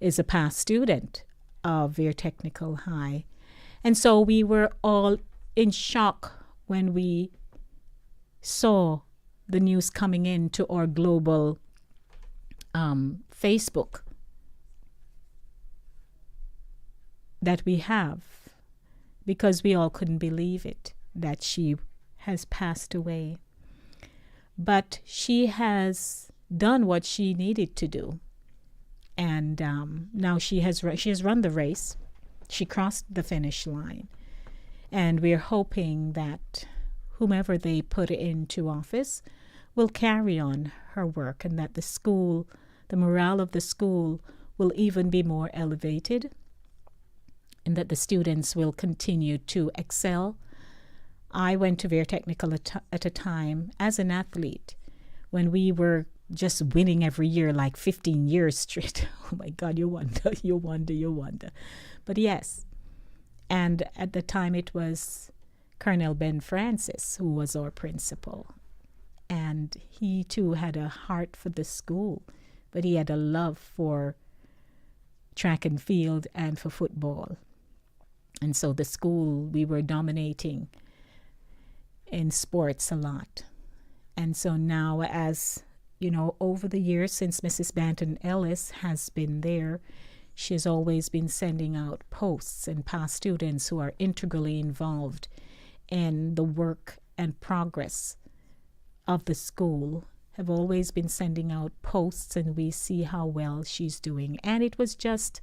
is a past student of Vere Technical High. And so we were all in shock when we saw the news coming into our global Facebook that we have, because we all couldn't believe it that she has passed away. But she has done what she needed to do. And now she has run the race. She crossed the finish line. And we're hoping that whomever they put into office will carry on her work, and that the school, the morale of the school, will even be more elevated, and that the students will continue to excel. I went to Veer Technical at a time as an athlete when we were just winning every year, like 15 years straight. Oh my God, you wonder. But yes, and at the time it was Colonel Ben Francis who was our principal. And he too had a heart for the school, but he had a love for track and field and for football. And so the school, we were dominating in sports a lot. And so now, as you know, over the years since Mrs. Banton Ellis has been there, she has always been sending out posts, and past students who are integrally involved in the work and progress of the school have always been sending out posts, and we see how well she's doing. And it was just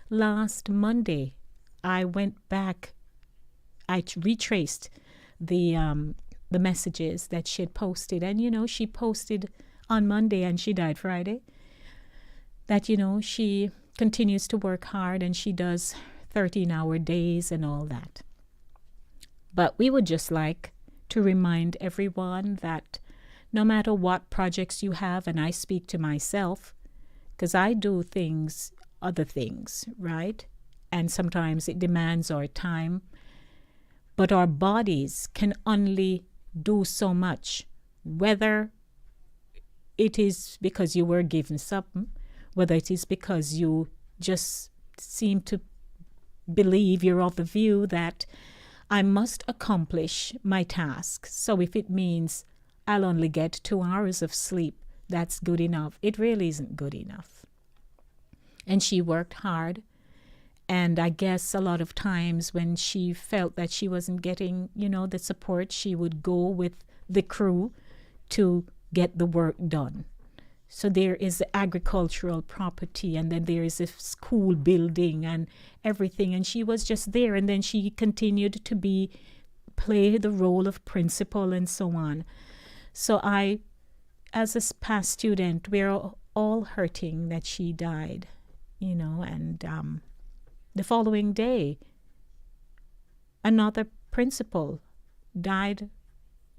last Monday I went back, I retraced the messages that she had posted, and you know, she posted on Monday and she died Friday, that you know, she continues to work hard and she does 13-hour days and all that. But we would just like to remind everyone that no matter what projects you have, and I speak to myself because I do other things, right? And sometimes it demands our time, but our bodies can only do so much, whether it is because you were given something, whether it is because you just seem to believe, you're of the view that I must accomplish my task. So if it means I'll only get 2 hours of sleep, that's good enough. It really isn't good enough. And she worked hard. And I guess a lot of times when she felt that she wasn't getting, you know, the support, she would go with the crew to get the work done. So there is the agricultural property, and then there is a school building and everything. And she was just there. And then she continued to play the role of principal and so on. So I, as a past student, we're all hurting that she died, you know, and the following day, another principal died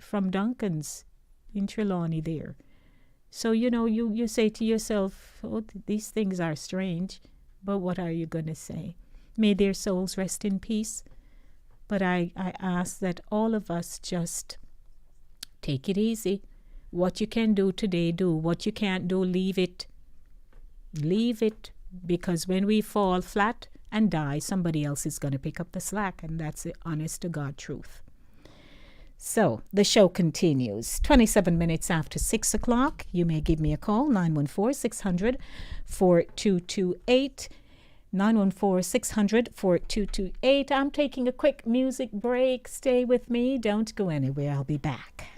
from Duncan's in Trelawney there. So, you know, you say to yourself, oh, these things are strange, but what are you going to say? May their souls rest in peace. But I ask that all of us just take it easy. What you can do today, do. What you can't do, leave it. Leave it, because when we fall flat and die, somebody else is going to pick up the slack, and that's the honest to God truth. So the show continues. 27 minutes after 6 o'clock. You may give me a call, 914-600-4228. 914-600-4228. I'm taking a quick music break. Stay with me. Don't go anywhere. I'll be back.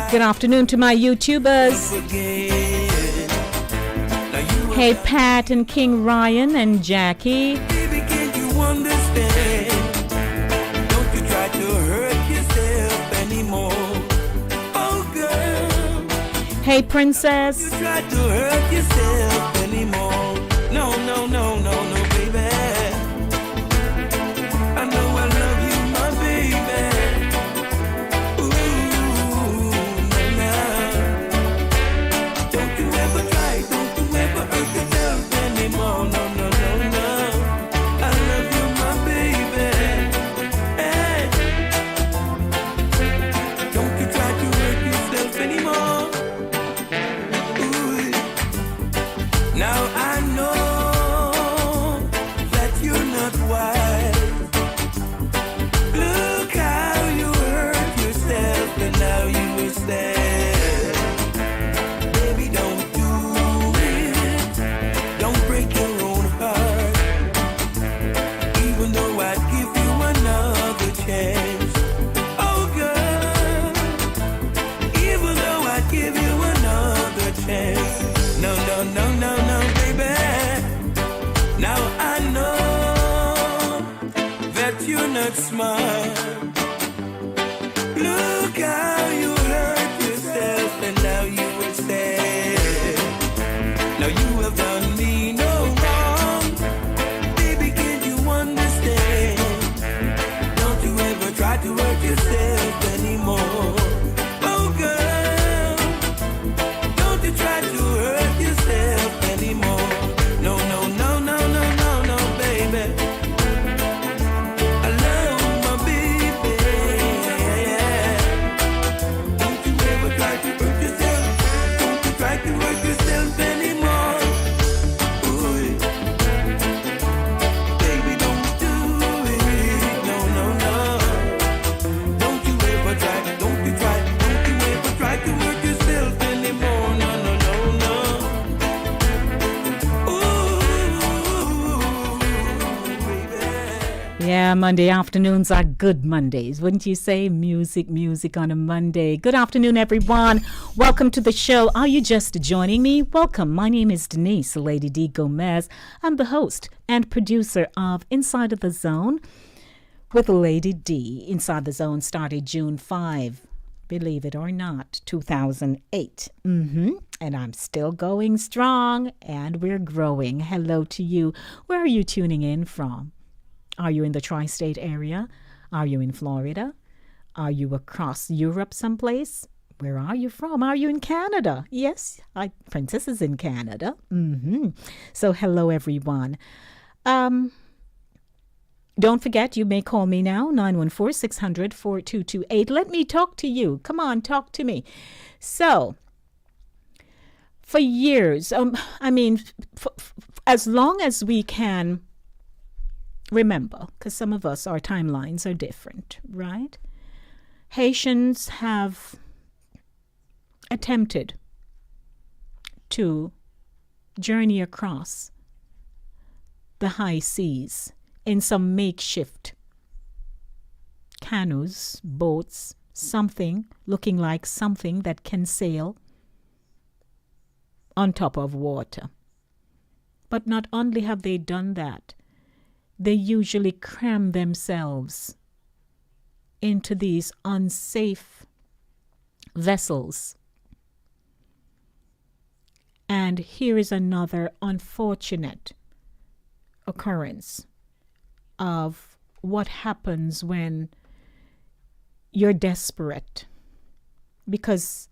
Good afternoon to my YouTubers. Hey, Pat and King Ryan and Jackie. Baby, can't you understand? Don't you try to hurt yourself anymore. Oh, girl. Hey, princess. You try to hurt yourself anymore. No, no, no, no, no, baby. I know I love you, my baby. Ooh, na, na. Don't you ever try, don't you ever hurt yourself anymore. No, no, no, no. I love you, my baby. Hey. Don't you try to hurt yourself anymore. Ooh. Now I know that you're not wise. Look how you hurt yourself and now you will stay. Baby, don't do it. Don't break your own heart. Even though I'd give you another chance. Oh girl, even though I'd give you another chance. No, no, no, no, no, baby. Now I know that you're not smart. Look how you hurt yourself and now you will stay. Now you have done me no wrong. Baby, can't you understand? Don't you ever try to hurt yourself anymore. Oh girl, don't you try to hurt yourself anymore. No, no, no, no, no, no, no, baby. I love my baby. Don't you ever try to hurt yourself. Don't you try to hurt yourself anymore. Ooh. Baby, don't do it. No, no, no. Don't you ever try, don't you ever try to hurt yourself anymore. No, no, no, no. Ooh, baby. Yeah, Monday afternoons are good Mondays. Wouldn't you say? Music, music on a Monday. Good afternoon, everyone. Welcome to the show. Are you just joining me? Welcome. My name is Denise, Lady D. Gomez. I'm the host and producer of Inside of the Zone with Lady D. Inside the Zone started June 5, believe it or not, 2008. And I'm still going strong and we're growing. Hello to you. Where are you tuning in from? Are you in the tri-state area? Are you in Florida? Are you across Europe someplace? Where are you from? Are you in Canada? Yes, Princess is in Canada. So hello, everyone. Don't forget, you may call me now, 914-600-4228. Let me talk to you. Come on, talk to me. So, for years, as long as we can remember, because some of us, our timelines are different, right? Haitians have attempted to journey across the high seas in some makeshift canoes, boats, something looking like something that can sail on top of water. But not only have they done that, they usually cram themselves into these unsafe vessels. And here is another unfortunate occurrence of what happens when you're desperate, because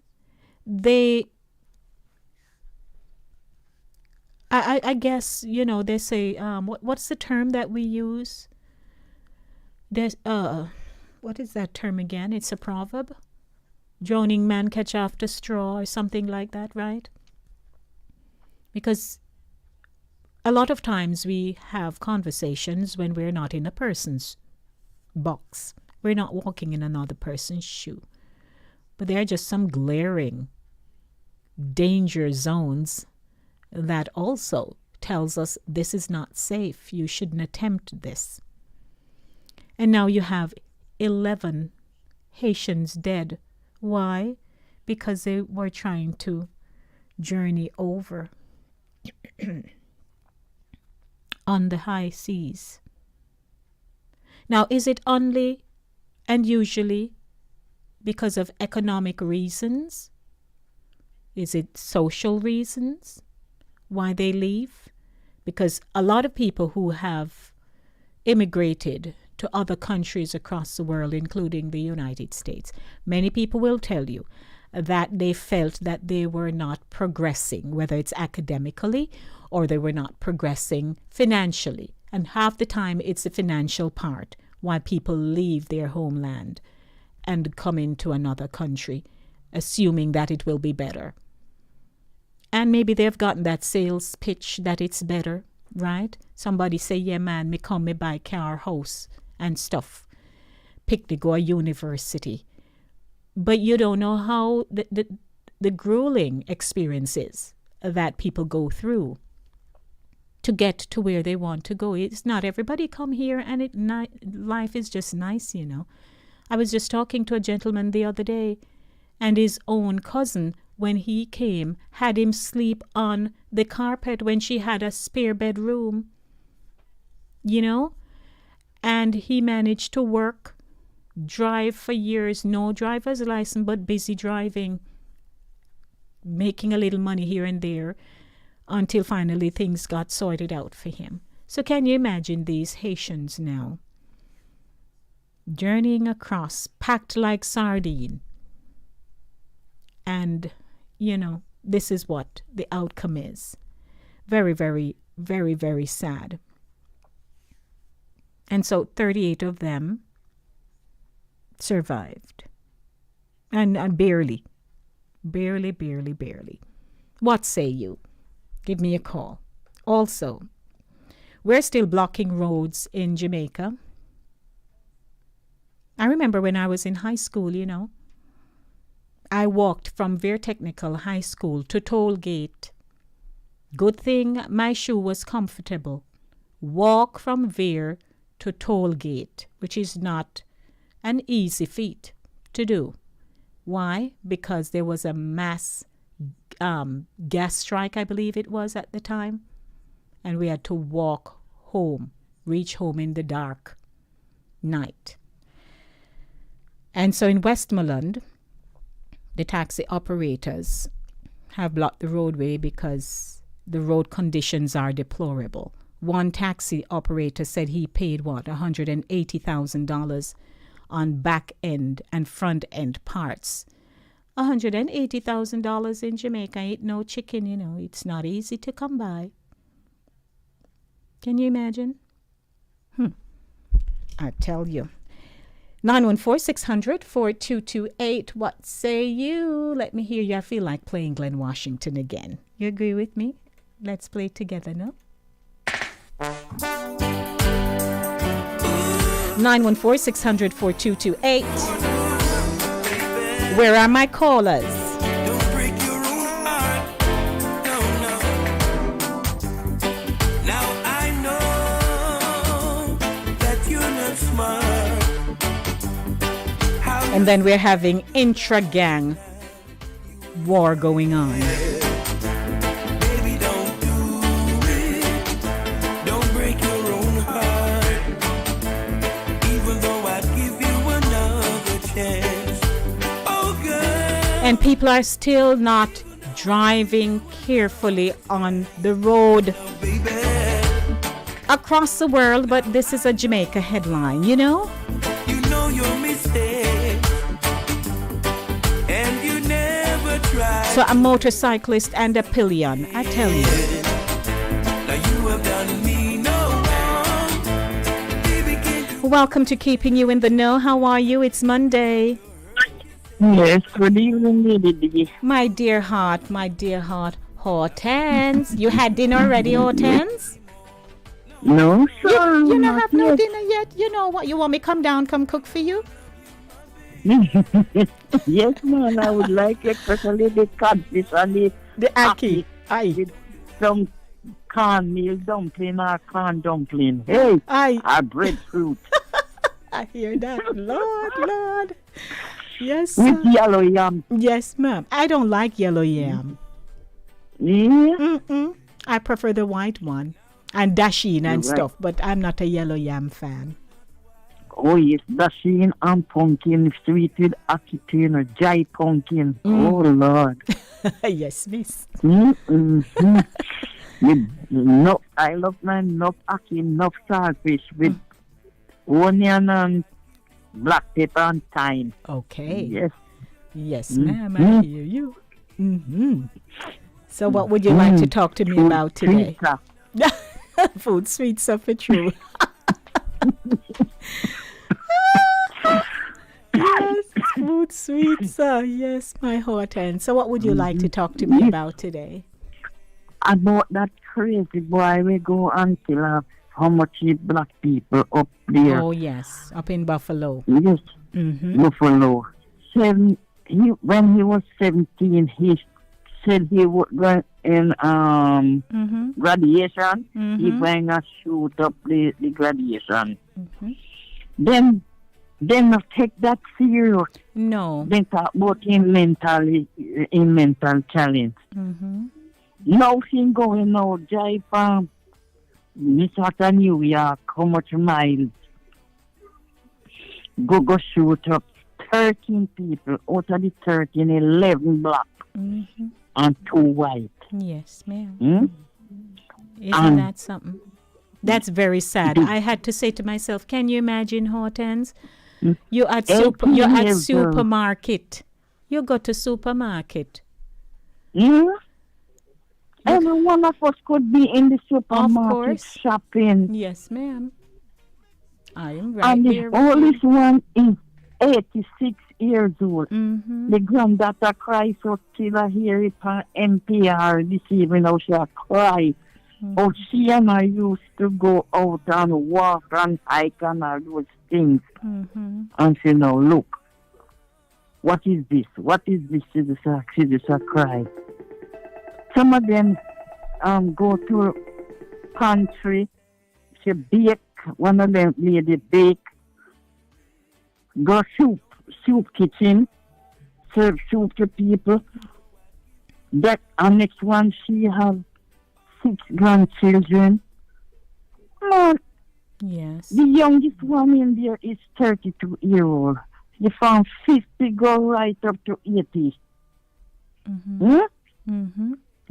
I guess, they say, what's the term that we use? There's, what is that term again? It's a proverb. Drowning man catch after straw or something like that, right? Because a lot of times we have conversations when we're not in a person's box. We're not walking in another person's shoe. But there are just some glaring danger zones that also tells us this is not safe. You shouldn't attempt this. And now you have 11 Haitians dead. Why? Because they were trying to journey over on the high seas. Now, is it only and usually because of economic reasons? Is it social reasons why they leave? Because a lot of people who have immigrated to other countries across the world, including the United States, many people will tell you that they felt that they were not progressing, whether it's academically or they were not progressing financially. And half the time it's the financial part why people leave their homeland and come into another country, assuming that it will be better. And maybe they've gotten that sales pitch that it's better, right? Somebody say, yeah, man, me come, me buy car, house, and stuff. Pick to go a university. But you don't know how the grueling experiences that people go through to get to where they want to go. It's not everybody come here and life is just nice, you know. I was just talking to a gentleman the other day, and his own cousin, when he came, had him sleep on the carpet when she had a spare bedroom, you know. And he managed to work, drive for years, no driver's license, but busy driving, making a little money here and there until finally things got sorted out for him. So can you imagine these Haitians now journeying across, packed like sardine? And, you know, this is what the outcome is. Very, very, very, very sad. And so 38 of them survived. And barely. What say you? Give me a call. Also, we're still blocking roads in Jamaica. I remember when I was in high school, you know, I walked from Veer Technical High School to Toll Gate. Good thing my shoe was comfortable. Walk from Veer to Toll Gate, which is not an easy feat to do. Why? Because there was a mass gas strike, I believe it was at the time, and we had to walk home, reach home in the dark night. And so in Westmoreland, the taxi operators have blocked the roadway because the road conditions are deplorable. One taxi operator said he paid, $180,000 on back end and front end parts. $180,000 in Jamaica ain't no chicken, you know. It's not easy to come by. Can you imagine? I tell you. 914-600-4228. What say you? Let me hear you. I feel like playing Glen Washington again. You agree with me? Let's play it together, no? 914-600-4228. Where are my callers? Don't break your own heart. No, no. Now I know that you're not smart. And then we're having intra-gang war going on. Baby, don't do it. Don't break your own heart. Even though I'd give you another chance. Oh, girl. And people are still not driving carefully on the road across the world, but this is a Jamaica headline, you know? You know your mistake. And you never tried. So a motorcyclist and a pillion, I tell you. Now you have done me no wrong. Baby, can't you? Welcome to Keeping You in the Know. How are you? It's Monday. Yes, good evening, Lady D. My dear heart. Hortense. You had dinner already, Hortense? No, sir. You don't not have no yet. dinner yet? You know what? You want me to come down, come cook for you? Yes, man, I would like especially the codfish and The ackee. Aye. with some cornmeal dumpling or corn dumpling. Hey, Aye. a breadfruit I hear that. Lord. Yes, with sir. yellow yam. Yes, ma'am. I don't like yellow yam. Yeah, I prefer the white one. And dasheen and You're right. stuff, but I'm not a yellow yam fan. oh yes, dasheen and pumpkin, sweet with akitane or jai pumpkin. Oh Lord. Yes, miss. No, I love my enough ackee, enough saltfish with onion and black pepper and thyme. Okay. Yes. Yes, ma'am, I hear you. So what would you like to talk to me about today? Food sweet stuff for true. Yes, food sweet, sir. Yes, my Horton. So what would you like to talk to me about today? About that crazy boy, we go until how much he black people up there. Oh, yes, up in Buffalo. Yes, Buffalo. When he was 17, he said he would go in graduation. He going to shoot up the graduation. Then not take that serious. No. Then talk about in mental challenge. Now he going out drive from Minnesota, New York, how much miles? Go shoot up 13 people. Out of the 13, 11 black and 2 white. Yes, ma'am. Isn't that something? That's very sad. I had to say to myself, can you imagine, Hortense? You're at supermarket. You go to supermarket. Every one of us could be in the supermarket shopping. Yes, ma'am. I am right and there. And the oldest one is 86 years old. The granddaughter cries so till I hear it on NPR this evening. How she cry. Oh, she and I used to go out and walk and hike and all those things. And she now, look, what is this? What is this? She just cry. Some of them go to country. She bake. One of them lady bake. Go soup kitchen. Serve soup to people. That next one she have 6 grandchildren. Yes. The youngest one in there is 32-year-old. He from 50 go right up to 80.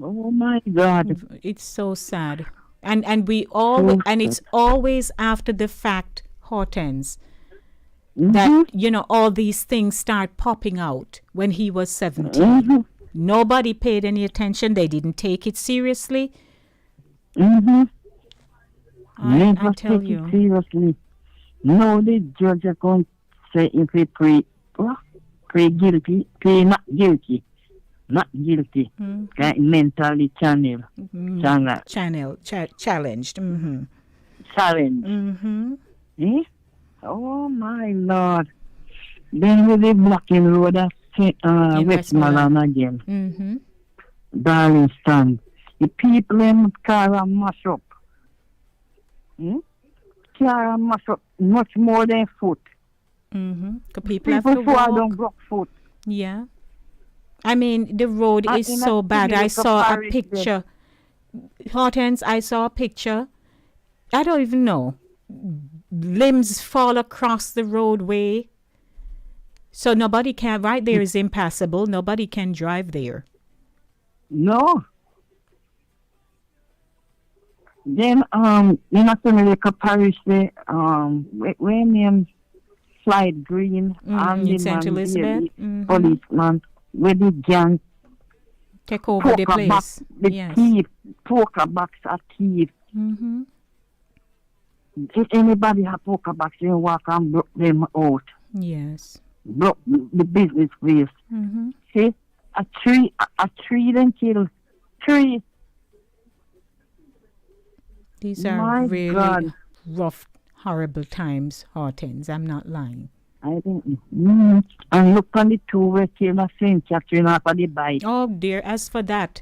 Oh my God! It's so sad, and we all and it's always after the fact, Hortense, that all these things start popping out. When he was 17, nobody paid any attention. They didn't take it seriously. Never tell take you. it seriously. No, the judge are going to say if he plea guilty, plea not guilty. Not guilty. Mentally challenged. Challenged. Challenged. Oh my Lord. Then with the blocking road at Westmoreland again. Darlington. The people in car are mash up. Car are mash up much more than foot. People have to walk. Don't broke foot. Yeah. I mean, the road is so bad. I saw a picture. Hortense, I saw a picture. I don't even know. Limbs fall across the roadway. So nobody can, right there is impassable. Nobody can drive there. No. Then, in a America Parish, when name Slide Green, and in St. Elizabeth, policeman, where the gang take over the place. Thief, poker box are thief. If anybody have poker box, they walk and broke them out. Yes. Broke the business place. See, a tree then kill 3. These are really rough, horrible times, Hortense. I'm not lying. I think. And look on the 2 where came a St. Catherine after the bike. Oh dear, as for that.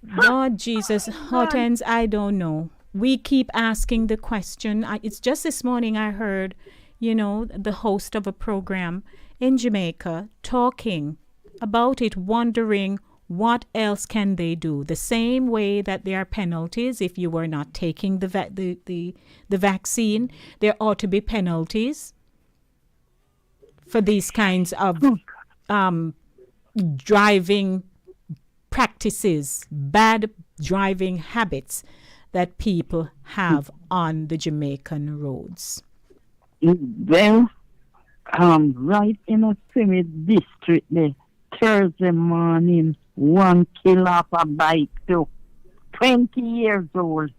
Lord Jesus, Hortense, I don't know. We keep asking the question. It's just this morning I heard, the host of a program in Jamaica talking about it, wondering what else can they do? The same way that there are penalties if you were not taking the vaccine, there ought to be penalties for these kinds of driving practices, bad driving habits that people have on the Jamaican roads? Well, right in a semi district there, Thursday morning, one kill off a bike too. 20 years old.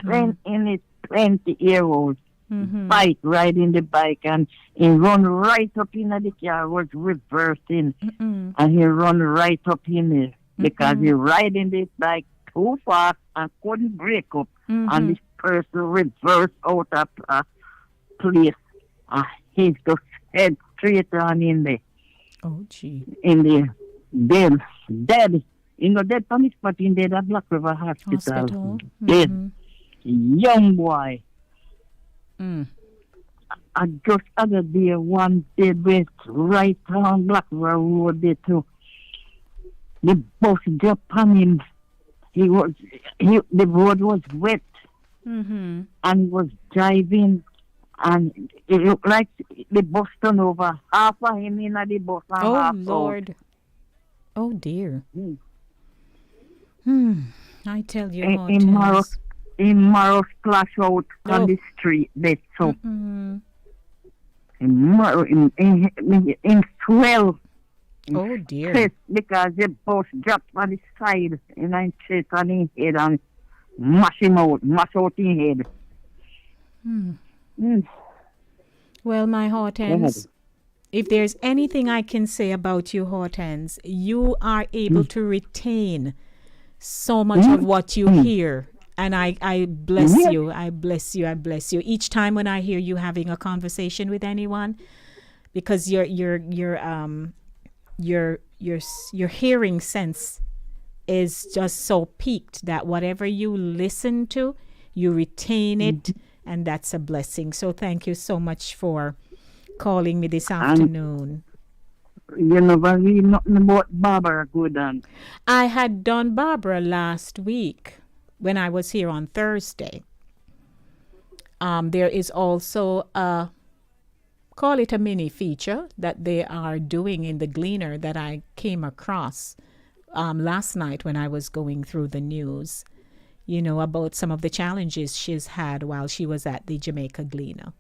20-year-old. Bike, riding the bike, and he run right up in the car, was reversing, and he run right up in there because he riding this bike too fast and couldn't break up, and this person reversed out of place. He just head straight on in there. Oh, gee. In there. Then, dead. Dead on the spot in there, that Black River Hospital. Dead. Young boy. I just other day, one dead went right on Black River Road there too. The bus dropped on him. The road was wet. And he was driving, and it looked like the bus turned over. Half of him in the bus and half Lord. out. Oh, dear. I tell you, Morrow splash out on the street there, so. In swell. Oh, dear. Because the bus dropped on the side, and I chased on his head and mash out his head. Well, my Hortense, if there's anything I can say about you, Hortense, you are able to retain so much of what you hear. And I bless you. I bless you. I bless you. Each time when I hear you having a conversation with anyone, because your hearing sense is just so peaked that whatever you listen to, you retain it, and that's a blessing. So thank you so much for calling me this afternoon. You never read nothing about Barbara Goodan. I had done Barbara last week when I was here on Thursday. There is also call it a mini feature that they are doing in the Gleaner that I came across last night when I was going through the news, about some of the challenges she's had while she was at the Jamaica Gleaner.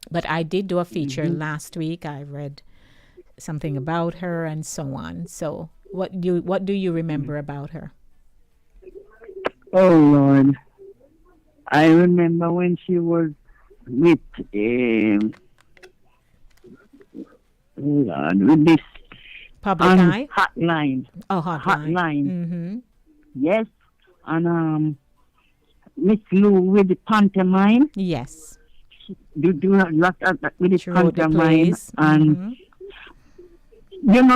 But I did do a feature last week. I read something about her and so on. So what do you remember about her? Oh, Lord. I remember when she was with this Public Eye? Hotline. Oh, Hotline. Yes. And Miss Lou with the pantomime. Yes. Do a lot of that with the She wrote the pantomime. plays. And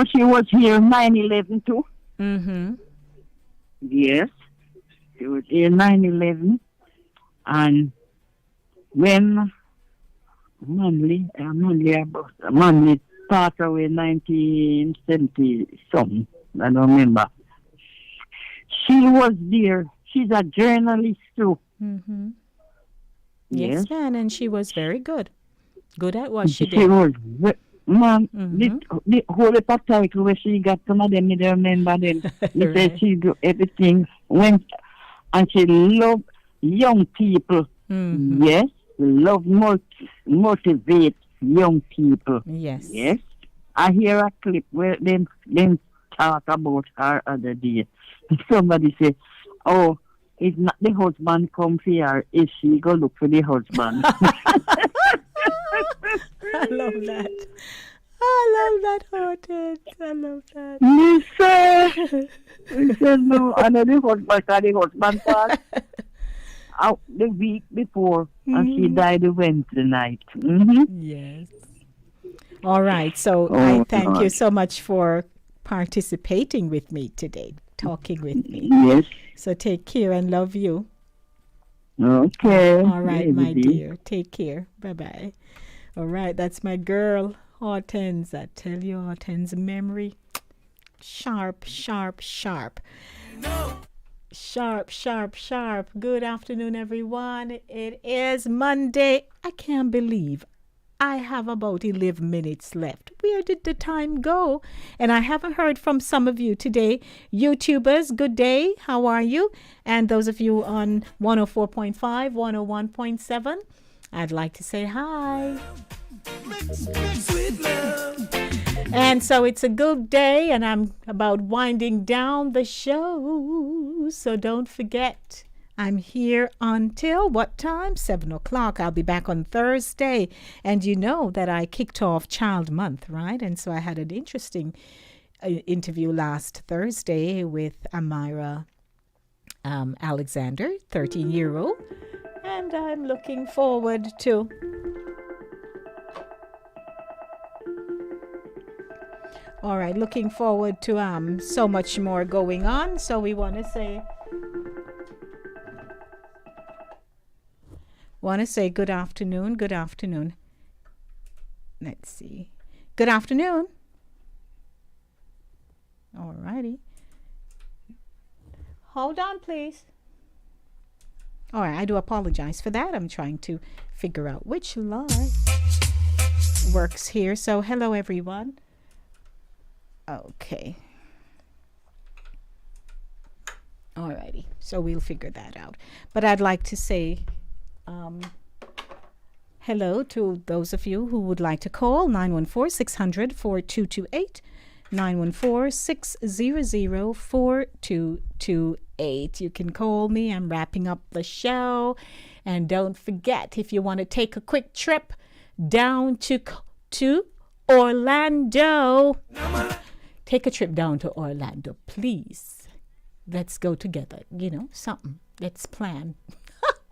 she was here 9/11 too. Yes. She was here 9/11. And when Manley passed away 1970 something, I don't remember. She was there. She's a journalist too. Yes, man, and she was very good. Good at what she did. She was, the whole title where she got some of them, I don't remember them. She said she do everything. And she loved young people. Yes, love motivate young people. Yes. Yes. I hear a clip where them talk about her other day. Somebody say, "Oh, it's not the husband come here, is she go look for the husband?" I love that. I love that, Hortense. I love that. Listen, no, I know the husband passed out the week before, and she died the Wednesday night. Yes. All right. So I thank you so much for participating with me today, talking with me. Yes. So take care and love you. Okay. All right, my dear. Take care. Bye-bye. All right. That's my girl, Hortense. I tell you, Hortense memory. Sharp, sharp, sharp. No. Sharp, sharp, sharp. Good afternoon, everyone. It is Monday. I can't believe I have about 11 minutes left. Where did the time go? And I haven't heard from some of you today. YouTubers, good day. How are you? And those of you on 104.5, 101.7, I'd like to say hi. Sweet love. And so it's a good day, and I'm about winding down the show. So don't forget, I'm here until what time? 7 o'clock. I'll be back on Thursday. And you know that I kicked off Child Month, right? And so I had an interesting interview last Thursday with Amira Alexander, 13-year-old. And I'm looking forward to... All right, looking forward to so much more going on. So we want to say good afternoon. Good afternoon. Let's see. Good afternoon. All righty. Hold on, please. All right, I do apologize for that. I'm trying to figure out which line works here. So hello, everyone. Okay. Alrighty. So we'll figure that out. But I'd like to say hello to those of you who would like to call 914-600-4228, 914-600-4228. You can call me. I'm wrapping up the show. And don't forget, if you want to take a quick trip down to Orlando, take a trip down to Orlando, please. Let's go together. You know, something. Let's plan.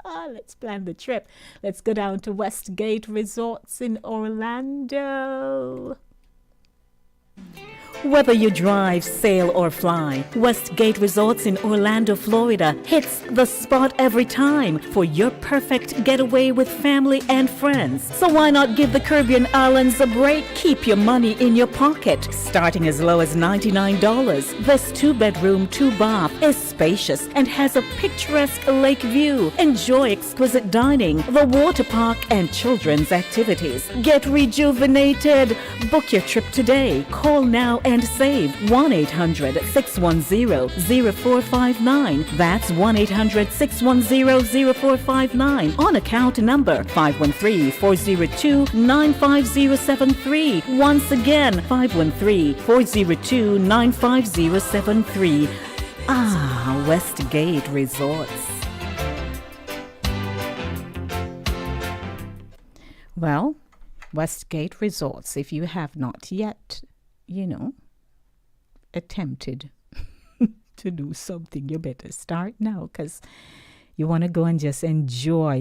Let's plan the trip. Let's go down to Westgate Resorts in Orlando. Whether you drive, sail, or fly, Westgate Resorts in Orlando, Florida hits the spot every time for your perfect getaway with family and friends. So why not give the Caribbean islands a break? Keep your money in your pocket, starting as low as $99. This 2-bedroom, 2-bath is spacious and has a picturesque lake view. Enjoy exquisite dining, the water park, and children's activities. Get rejuvenated. Book your trip today. Call now and save. 1-800-610-0459. That's 1-800-610-0459 on account number 513-402-95073. Once again, 513-402-95073. Westgate Resorts. Well, Westgate Resorts, if you have not yet, attempted to do something, you better start now, because you want to go and just enjoy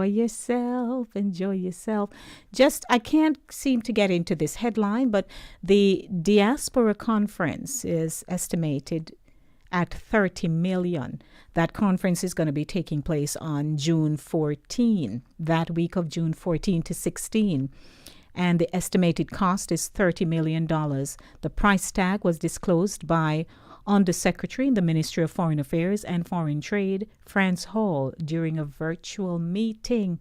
yourself. Just, I can't seem to get into this headline, but the Diaspora Conference is estimated at 30 million. That conference is going to be taking place on June 14, that week of June 14 to 16. And the estimated cost is $30 million. The price tag was disclosed by Undersecretary in the Ministry of Foreign Affairs and Foreign Trade, France Hall, during a virtual meeting.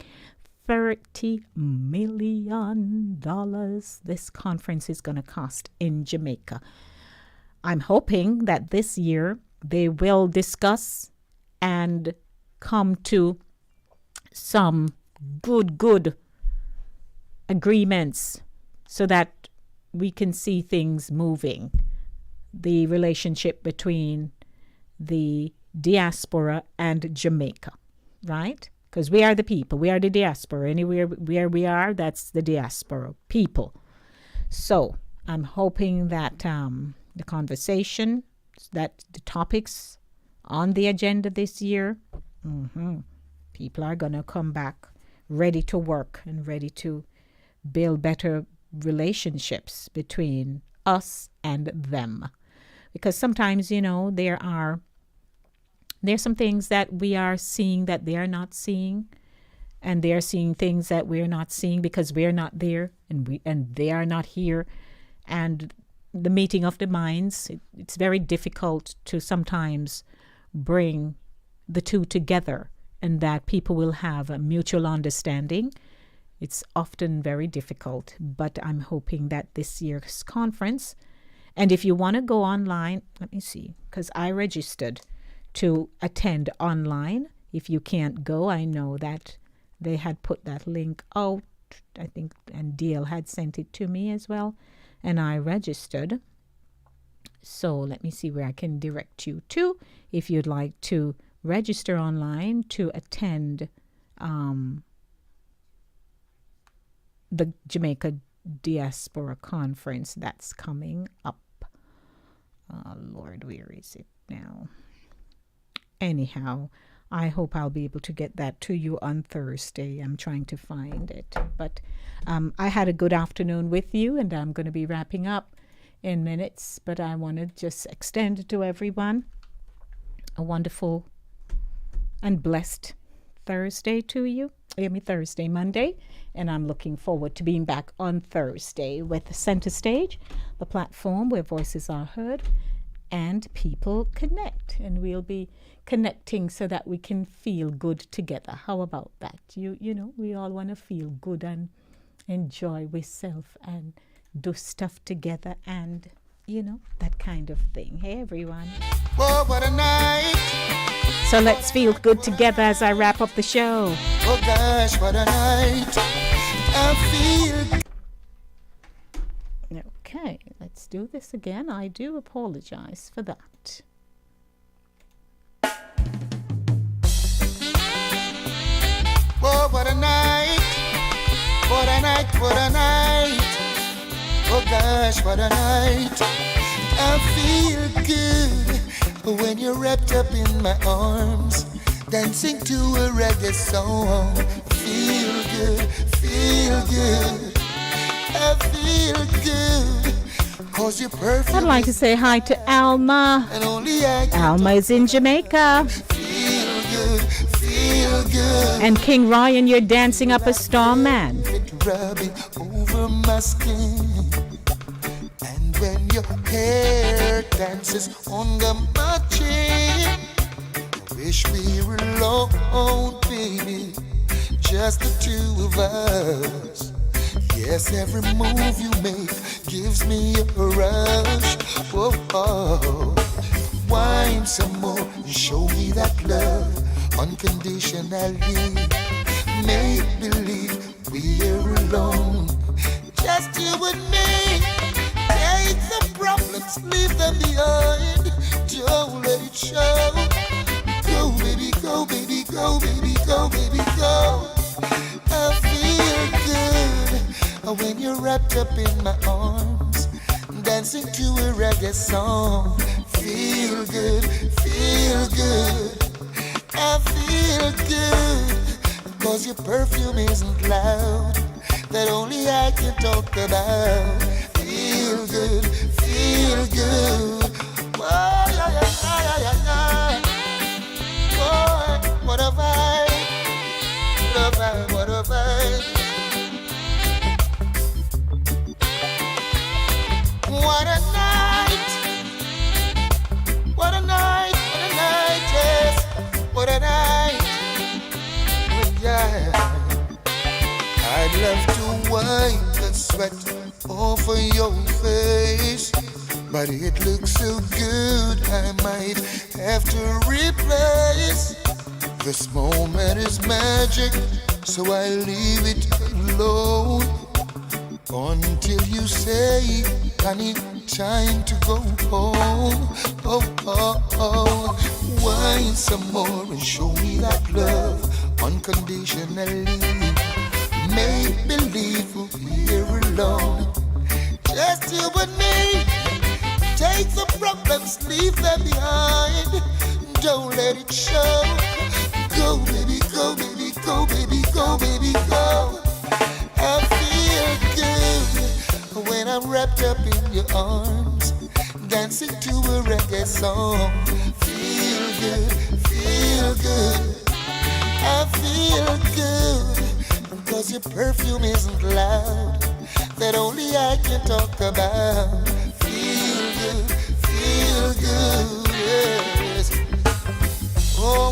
$30 million this conference is going to cost in Jamaica. I'm hoping that this year they will discuss and come to some good agreements so that we can see things moving. The relationship between the diaspora and Jamaica, right? Because we are the people. We are the diaspora. Anywhere where we are, that's the diaspora people. So I'm hoping that the conversation, that the topics on the agenda this year, people are going to come back ready to work and ready to build better relationships between us and them. Because sometimes, there's some things that we are seeing that they are not seeing, and they're seeing things that we're not seeing because we're not there and they are not here. And the meeting of the minds, it's very difficult to sometimes bring the two together, and that people will have a mutual understanding, It's often very difficult, but I'm hoping that this year's conference, and if you want to go online, let me see, because I registered to attend online. If you can't go, I know that they had put that link out, I think, and DL had sent it to me as well, and I registered. So let me see where I can direct you to if you'd like to register online to attend the Jamaica Diaspora Conference that's coming up. Lord, where is it now? Anyhow, I hope I'll be able to get that to you on Thursday. I'm trying to find it. But I had a good afternoon with you, and I'm going to be wrapping up in minutes. But I want to just extend to everyone a wonderful and blessed Thursday to you. Monday. And I'm looking forward to being back on Thursday with Center Stage, the platform where voices are heard and people connect. And we'll be connecting so that we can feel good together. How about that? You know, we all want to feel good and enjoy ourselves and do stuff together and, you know, that kind of thing. Hey, everyone. Whoa, what a night. So let's feel good together as I wrap up the show. Oh gosh, what a night. I feel. Okay, let's do this again. I do apologize for that. Whoa, what a night. What a night, what a night. Oh gosh, what a night. I feel good when you're wrapped up in my arms, dancing to a reggae song. Feel good, feel good. I feel good, 'cause your perfume. I'd like to say hi to Alma. And only I can. Alma is in Jamaica. Feel good, feel good. And King Ryan, you're dancing up a storm, man. Rubbing over my skin. And when your hair dances under my chin, wish we were alone, baby, just the two of us. Yes, every move you make gives me a rush. Whoa, oh. Wine some more and show me that love unconditionally. Make believe we're alone, just you and me. Take the problems, leave them behind. Don't let it show. Go, baby, go, baby, go, baby, go, baby, go. I feel good when you're wrapped up in my arms, dancing to a reggae song. Feel good, feel good. I feel good, 'cause your perfume isn't loud, that only I can talk about. Feel good, feel good. Oh, yeah, yeah, yeah, yeah, yeah. Oh, what a vibe, what a vibe, what a vibe. What a night, what a night, what a night, yes, what a night. Yeah. I'd love to wipe the sweat off of your face, but it looks so good I might have to replace. This moment is magic, so I leave it alone until you say I need time to go home. Oh, oh, oh. Wine some more and show me that love unconditionally. Make believe we're alone, just you and me. Take the problems, leave them behind. Don't let it show. Go, baby, go, baby, go, baby, go, baby, go. I feel good when I'm wrapped up in your arms, dancing to a reggae song. Feel good, feel good. I feel good, 'cause your perfume isn't loud, that only I can talk about. Feel good, yes. Oh,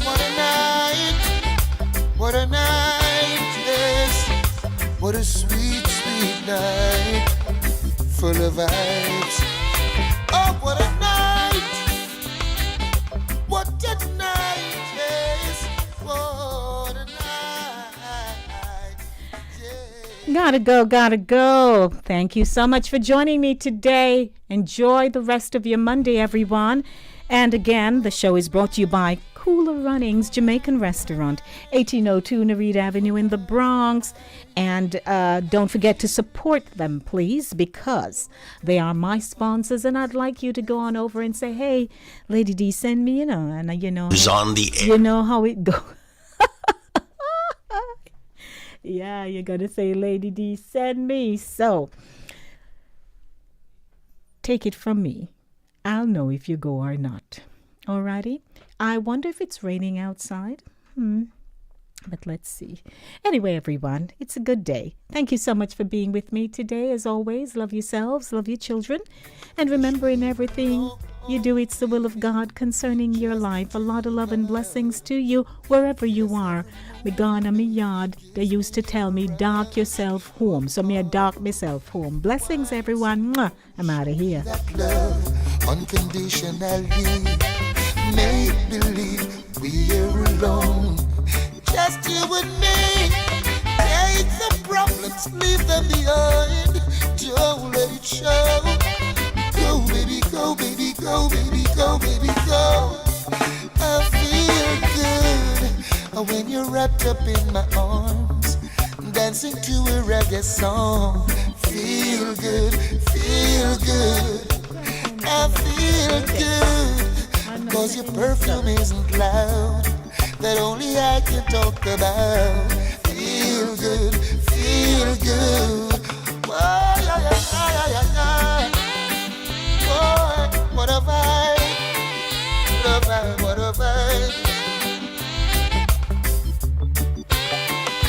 what a night, yes. What a sweet, sweet night, full of vibes. Oh, what a night! What a night, yes, what a night, yeah. Gotta go. Thank you so much for joining me today. Enjoy the rest of your Monday, everyone. And again, the show is brought to you by Cooler Runnings Jamaican Restaurant, 1802 Nereid Avenue in the Bronx. And don't forget to support them, please, because they are my sponsors. And I'd like you to go on over and say, hey, Lady D, send me, and Who's on the air? You know how it goes. Yeah, you're going to say, Lady D, send me. So take it from me. I'll know if you go or not. Alrighty? I wonder if it's raining outside. But let's see. Anyway, everyone, it's a good day. Thank you so much for being with me today. As always, love yourselves, love your children. And remember, in everything you do, it's the will of God concerning your life. A lot of love and blessings to you wherever you are. Me gone in my yard, they used to tell me, dark yourself home. So me a dark myself home. Blessings, everyone. Mwah. I'm out of here. That love unconditionally, make believe we're alone. Just you and me. Take the problems, leave them behind. Don't let it show. Go, baby, go, baby, go, baby, go, baby, go. I feel good when you're wrapped up in my arms, dancing to a reggae song. Feel good, feel good. I feel good, 'cause your perfume isn't loud, that only I can talk about. Feel good, feel good. Whoa.